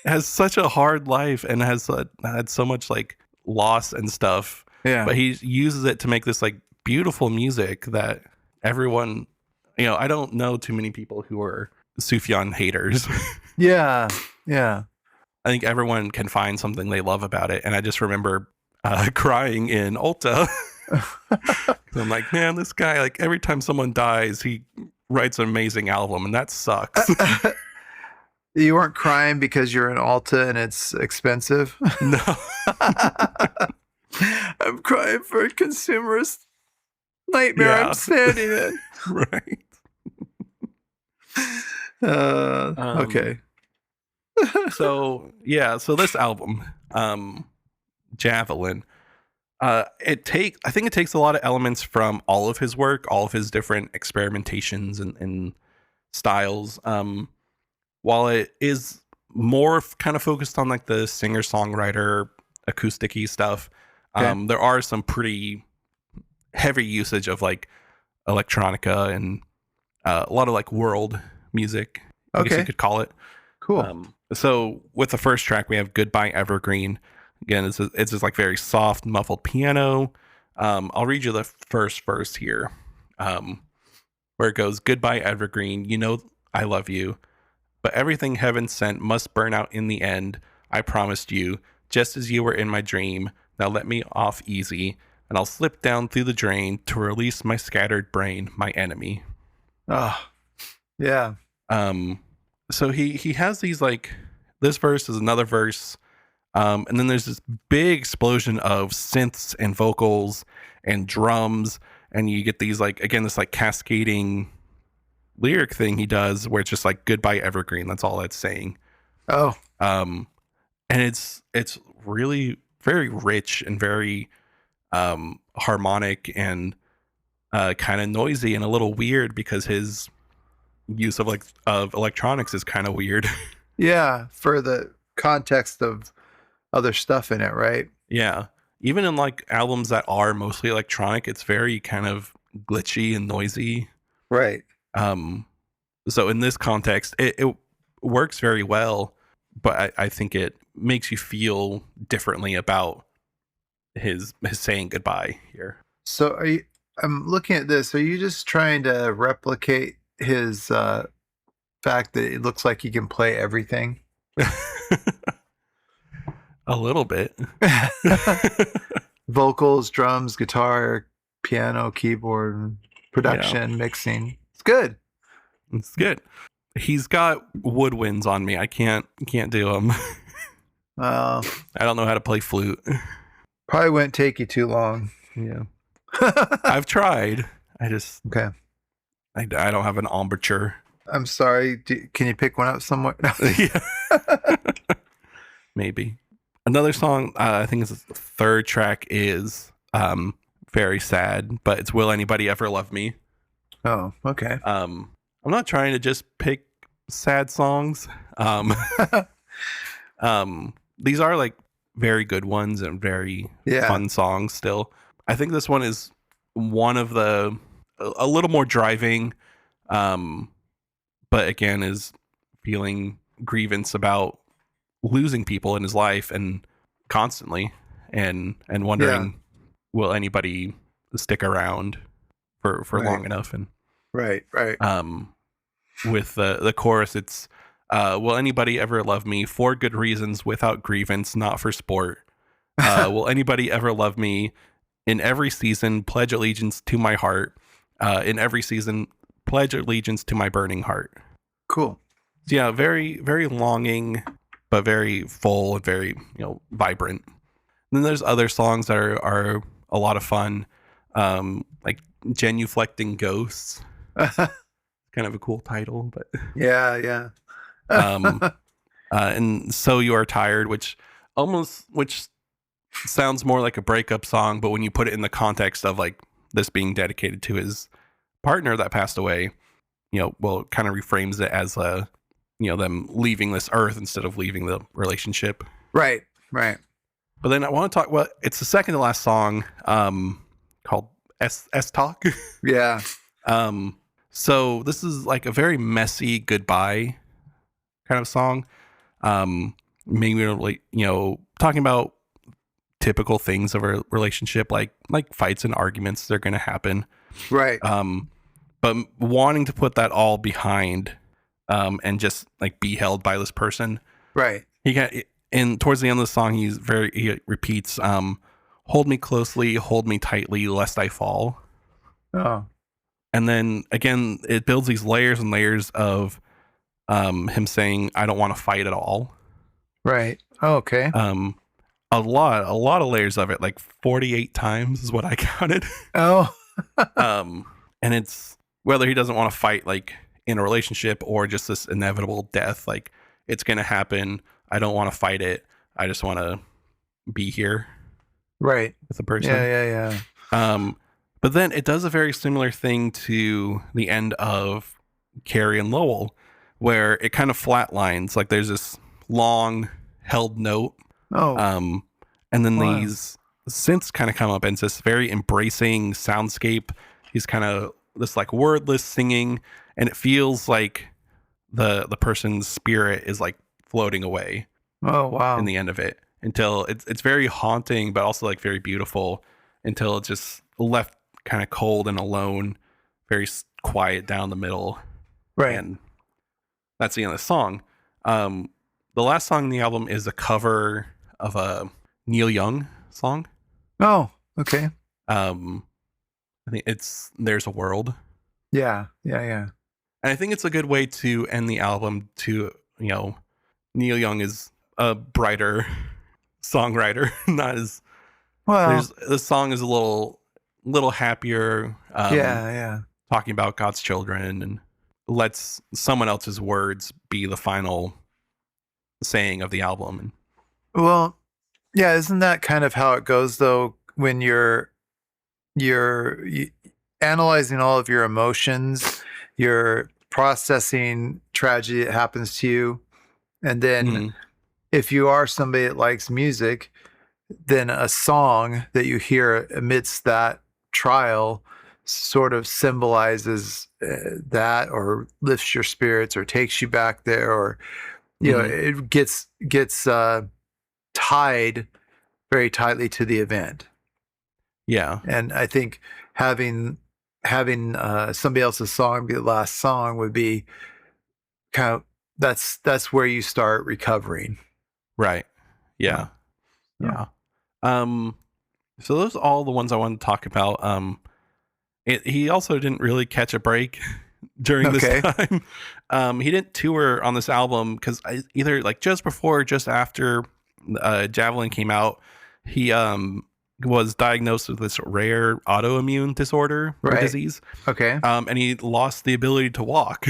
has such a hard life and has had so much like loss and stuff. Yeah. But he uses it to make this like beautiful music that everyone, I don't know too many people who are Sufjan haters. Yeah. Yeah. I think everyone can find something they love about it. And I just remember crying in Ulta. I'm like, man, this guy, like every time someone dies, he writes an amazing album, and that sucks. You weren't crying because you're in Ulta and it's expensive? No. I'm crying for a consumerist nightmare I'm standing in. Right. Okay. So this album, Javelin, I think it takes a lot of elements from all of his work, all of his different experimentations and styles. While it is more kind of focused on like the singer-songwriter acoustic-y stuff, Okay. there are some pretty heavy usage of like electronica and a lot of like world music, I guess you Okay. could call it. Cool. So with the first track, we have Goodbye Evergreen. Again, it's just like very soft, muffled piano. I'll read you the first verse here, where it goes, Goodbye Evergreen, you know I love you, but everything heaven sent must burn out in the end. I promised you, just as you were in my dream. Now let me off easy, and I'll slip down through the drain to release my scattered brain, my enemy. Oh, yeah. So he has these like, this verse is another verse, and then there's this big explosion of synths and vocals and drums, and you get these like, again, this like cascading lyric thing he does where it's just like Goodbye Evergreen. That's all it's saying. Oh, And it's really very rich and very harmonic and kind of noisy and a little weird because his use of electronics is kind of weird. yeah. For the context of other stuff in it, right? Yeah. Even in like albums that are mostly electronic, it's very kind of glitchy and noisy. Right. So in this context, it works very well, but I think it makes you feel differently about his saying goodbye here. So I'm looking at this. Are you just trying to replicate his fact that it looks like he can play everything? A little bit. Vocals, drums, guitar, piano, keyboard, production, mixing. It's good. It's good. He's got woodwinds on me. I can't do them. Uh, I don't know how to play flute. Probably wouldn't take you too long. Yeah. I've tried. I just Okay. I don't have an embouchure. I'm sorry. Can you pick one up somewhere? No. Yeah. Maybe. Another song, I think is the third track, is very sad, but it's Will Anybody Ever Love Me? Oh, okay. I'm not trying to just pick sad songs. These are like very good ones and very Yeah. fun songs still. I think this one is one of the a little more driving, but again is feeling grievance about losing people in his life and constantly and wondering will anybody stick around for Right. long enough. And Right. with the chorus, it's will anybody ever love me for good reasons without grievance, not for sport? Will anybody ever love me in every season? Pledge allegiance to my heart. In every season, pledge allegiance to my burning heart. Cool. So yeah, very, very longing, but very full and very, vibrant. And then there's other songs that are a lot of fun, like Genuflecting Ghosts. Kind of a cool title, but Yeah. and So You Are Tired, which sounds more like a breakup song, but when you put it in the context of like this being dedicated to his partner that passed away, it kind of reframes it as them leaving this earth instead of leaving the relationship. Right. But then I want to talk about, it's the second to last song, called S Talk. Yeah. So this is like a very messy goodbye kind of song. Maybe like, talking about typical things of a relationship, like fights and arguments, they're going to happen. Right. But wanting to put that all behind, and just like be held by this person. Right. And towards the end of the song, he repeats, hold me closely, hold me tightly, lest I fall. Oh. And then again, it builds these layers and layers of him saying, I don't want to fight at all. Right. Oh, okay. A lot of layers of it, like 48 times is what I counted. Oh. And it's whether he doesn't want to fight like in a relationship or just this inevitable death, like it's going to happen. I don't want to fight it. I just want to be here Right. with the person. Yeah. But then it does a very similar thing to the end of Carrie and Lowell, where it kind of flatlines. Like there's this long held note, Oh, and then wow. these synths kind of come up, and it's this very embracing soundscape. He's kind of this like wordless singing, and it feels like the person's spirit is like floating away Oh, wow. in the end of it, until it's very haunting, but also like very beautiful, until it's just left kind of cold and alone, very quiet down the middle. Right. And that's the end of the song. The last song in the album is a cover of a Neil Young song. Oh, okay. I think it's There's a World. Yeah. And I think it's a good way to end the album. To, Neil Young is a brighter songwriter, not as Well, the song is a little happier, yeah. talking about God's children, and lets someone else's words be the final saying of the album. Well, yeah, isn't that kind of how it goes though when you're analyzing all of your emotions, you're processing tragedy that happens to you, and then if you are somebody that likes music, then a song that you hear amidst that trial sort of symbolizes that, or lifts your spirits, or takes you back there, or it gets tied very tightly to the event. Yeah. And I think having somebody else's song be the last song would be kind of, that's where you start recovering. Right. Yeah. So those are all the ones I wanted to talk about. He also didn't really catch a break during this time. He didn't tour on this album because either like just before or just after Javelin came out, he was diagnosed with this rare autoimmune disorder or disease. Okay. And he lost the ability to walk.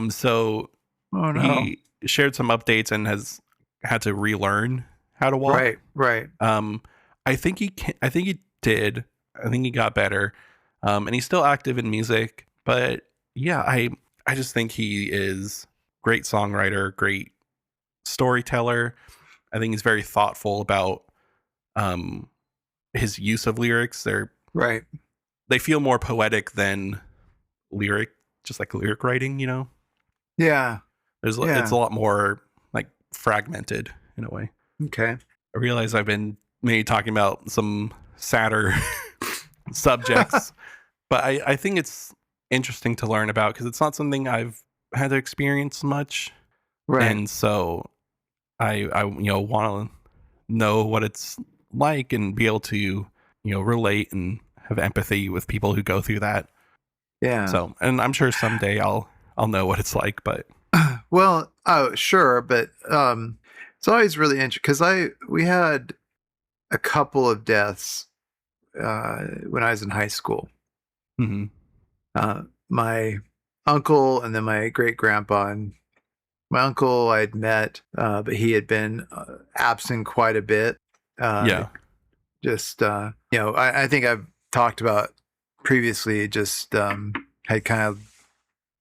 So he shared some updates and has had to relearn how to walk. Right. I think he did. I think he got better. And he's still active in music, but yeah, I just think he is great songwriter, great storyteller. I think he's very thoughtful about his use of lyrics. They feel more poetic than lyric, just like lyric writing, Yeah. It's a lot more like fragmented in a way. Okay. I realize I've been maybe talking about some sadder subjects, but I think it's interesting to learn about because it's not something I've had to experience much. Right. And so I want to know what it's like and be able to, relate and have empathy with people who go through that. Yeah. So, and I'm sure someday I'll know what it's like, but well, sure, but it's always really interesting because we had a couple of deaths when I was in high school. My uncle and then my great grandpa. And my uncle I'd met, but he had been absent quite a bit. Just I think I've talked about previously. Just had kind of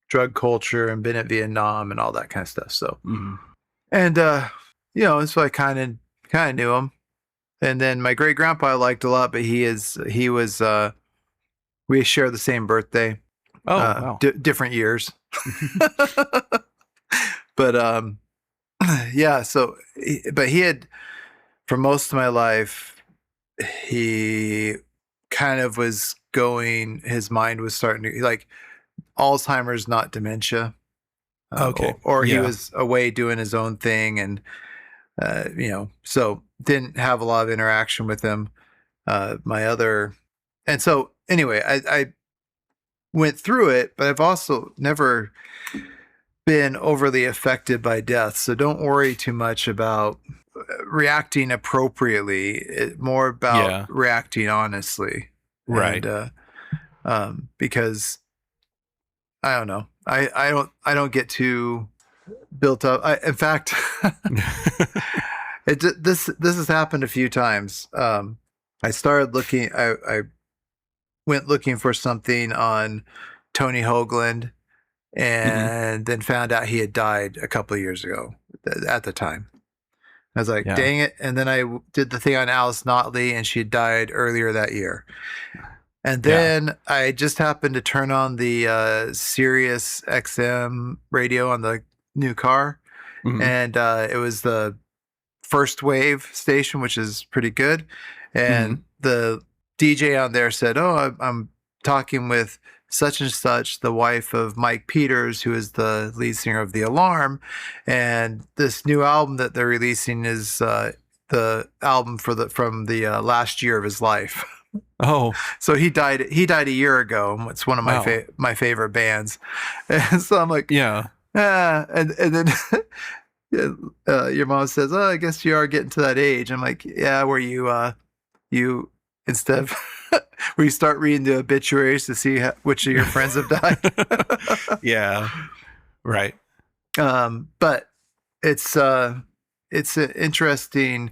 drug culture and been at Vietnam and all that kind of stuff. So, and so I kind of knew him. And then my great grandpa I liked a lot, but he was we share the same birthday. Oh, wow. Different years. But yeah, so but he had, for most of my life, he kind of was going, his mind was starting to, like, Alzheimer's, not dementia. Okay. Or he was away doing his own thing, and so didn't have a lot of interaction with him. And so anyway, I went through it, but I've also never been overly affected by death. So don't worry too much about reacting appropriately. It's more about reacting honestly. Right. And, because I don't know. I don't get too built up. In fact, this has happened a few times. I started looking. I went looking for something on Tony Hoagland, Hmm. and then found out he had died a couple of years ago. At the time, I was like, Yeah. "Dang it!" And then I did the thing on Alice Notley, and she died earlier that year. And Yeah. then I just happened to turn on the Sirius XM radio on the new car, Hmm. and it was the first wave station, which is pretty good. Hmm. And the DJ on there said, "Oh, I'm talking with such and such, the wife of Mike Peters, who is the lead singer of The Alarm, and this new album that they're releasing is the album from the last year of his life." Oh, So he died. He died a year ago. It's one of my wow. my favorite bands, and so I'm like, Yeah. ah, and then your mom says, "Oh, I guess you are getting to that age." I'm like, "Yeah, where you instead of where you start reading the obituaries to see which of your friends have died." Yeah. Right. But it's interesting.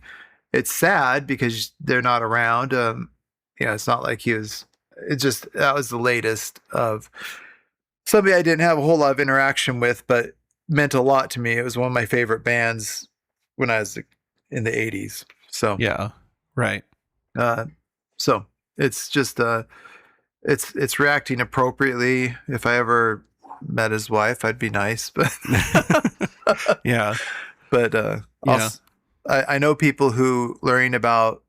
It's sad because they're not around. It's not like he was. It just that was the latest of somebody I didn't have a whole lot of interaction with, but meant a lot to me. It was one of my favorite bands when I was in the '80s. So, Yeah. Right. uh, so it's just it's reacting appropriately. If I ever met his wife, I'd be nice, but Yeah. but Yeah. I know people who learning about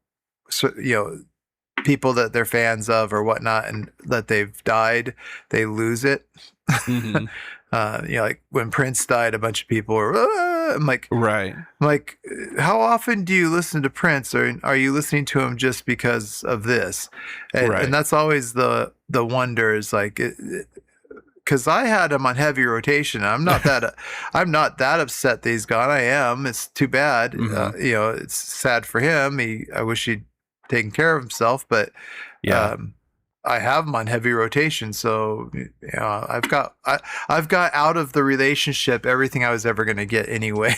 people that they're fans of or whatnot, and that they've died, they lose it. Hmm. Like when Prince died, a bunch of people were. "Ah!" Right. I'm like, how often do you listen to Prince, or are you listening to him just because of this? And Right. that's always the wonder is like, because I had him on heavy rotation. I'm not that upset that he's gone. I am. It's too bad. Hmm. It's sad for him. I wish he'd taken care of himself, but Yeah. um, I have him on heavy rotation. So I've got out of the relationship everything I was ever going to get anyway.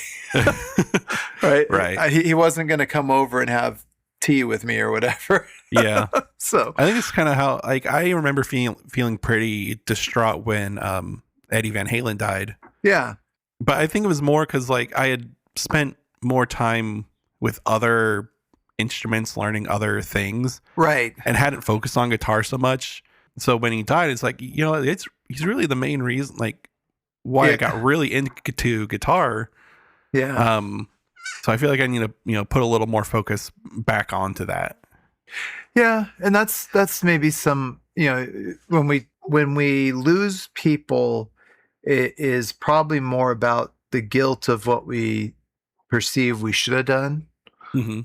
Right? Right. He wasn't going to come over and have tea with me or whatever. Yeah. So I think it's kind of how, like, I remember feeling pretty distraught when Eddie Van Halen died, yeah, but I think it was more because like I had spent more time with other instruments, learning other things, right. and hadn't focused on guitar so much. So when he died, it's like, he's really the main reason, like, why I Yeah, got really into guitar. yeah. Um, so I feel like I need to put a little more focus back onto that. Yeah, and that's maybe some, when we lose people, it is probably more about the guilt of what we perceive we should have done. Hmm.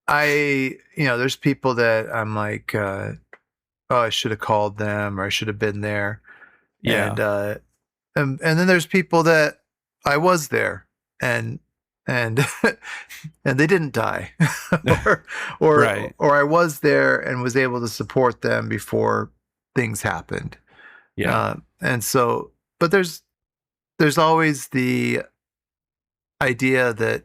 There's people that I'm like, oh, I should have called them or I should have been there. Yeah. And and then there's people that I was there and and and they didn't die. or Right. or I was there and was able to support them before things happened. Yeah. And so but there's always the idea that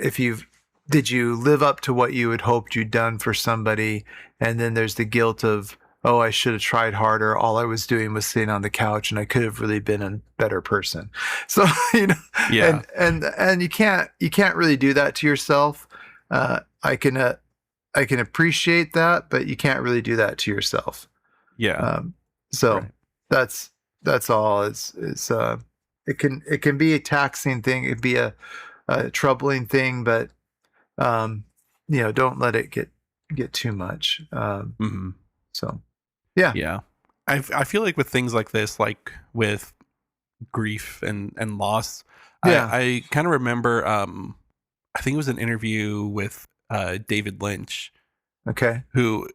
if you've did you live up to what you had hoped you'd done for somebody, and then there's the guilt of, oh, I should have tried harder, all I was doing was sitting on the couch and I could have really been a better person. So Yeah. and you can't really do that to yourself. I can appreciate that, but you can't really do that to yourself. Yeah. So Right. that's all. It can be a taxing thing. It'd be a troubling thing, but don't let it get too much. Hmm. So yeah, Yeah. I feel like with things like this, like with grief and loss, yeah, I kind of remember, I think it was an interview with David Lynch, okay, who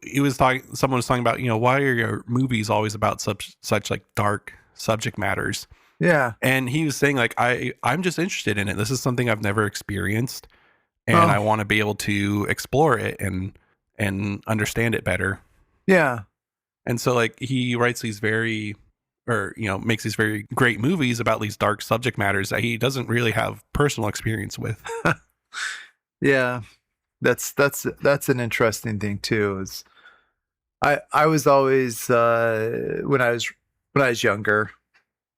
someone was talking about, why are your movies always about such like dark subject matters? yeah. And he was saying like, I'm just interested in it. This is something I've never experienced, and I Oh, want to be able to explore it and understand it better. yeah, And so like he writes these very or makes these very great movies about these dark subject matters that he doesn't really have personal experience with. Yeah, that's an interesting thing too. Is I was always when I was younger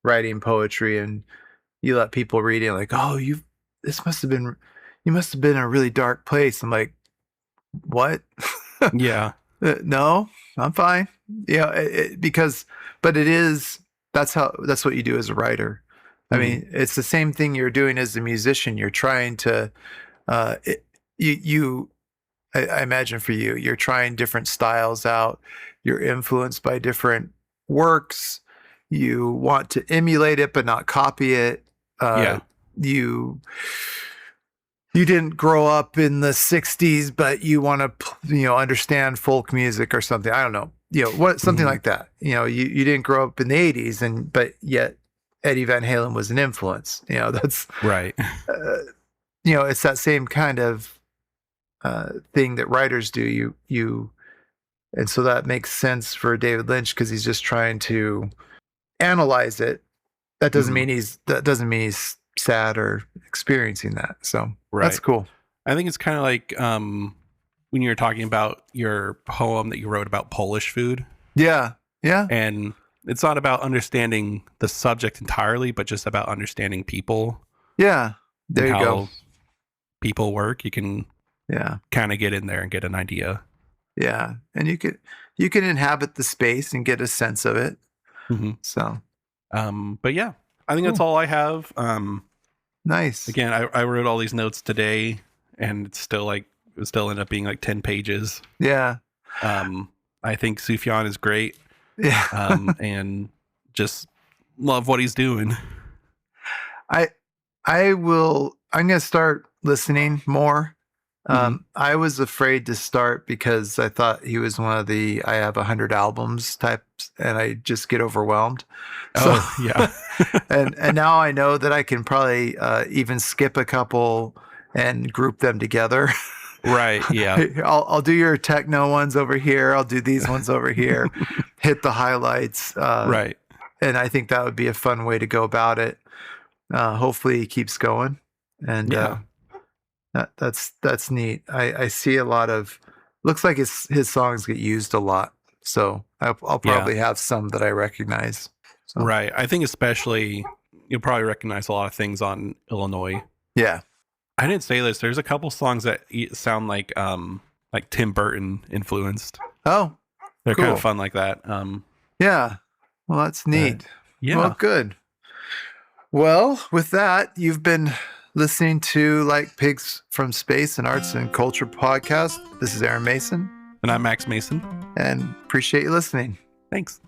writing poetry, and you let people read it like, oh, you must have been in a really dark place. I'm like, what? Yeah. No, I'm fine. Because, but it is, that's what you do as a writer. I mean, it's the same thing you're doing as a musician. You're trying to, I imagine for you, you're trying different styles out. You're influenced by different works. You want to emulate it, but not copy it. You didn't grow up in the 60s, but you want to, understand folk music or something. I don't know, something like that. You didn't grow up in the 80s, but yet Eddie Van Halen was an influence. That's right. It's that same kind of thing that writers do. And so that makes sense for David Lynch because he's just trying to analyze it. That doesn't mean he's sad or experiencing that. So that's cool. I think it's kind of like when you were talking about your poem that you wrote about Polish food. Yeah. And it's not about understanding the subject entirely, but just about understanding people. Yeah. There you go. People work. You can kind of get in there and get an idea. Yeah. And you can inhabit the space and get a sense of it. So but yeah, I think that's all I have. Nice. Again, I wrote all these notes today, and it still ended up being like 10 pages. Yeah. I think Sufjan is great. Yeah. And just love what he's doing. I'm going to start listening more. I was afraid to start because I thought he was one of the I have 100 albums types, and I just get overwhelmed. Yeah. and now I know that I can probably even skip a couple and group them together. Right. Yeah. I'll do your techno ones over here. I'll do these ones over here. Hit the highlights. Right. And I think that would be a fun way to go about it. Hopefully he keeps going. And that's neat. I see a lot of, looks like his songs get used a lot. So I'll probably have some that I recognize. So. Right. I think especially you'll probably recognize a lot of things on Illinoise. Yeah. I didn't say this. There's a couple songs that sound like Tim Burton influenced. Oh, they're cool. kind of fun like that. Yeah. Well, that's neat. Yeah. Well, good. Well, with that, you've been listening to Like Pigs from Space, an arts and culture podcast. This is Aaron Mason. And I'm Max Mason. And appreciate you listening. Thanks.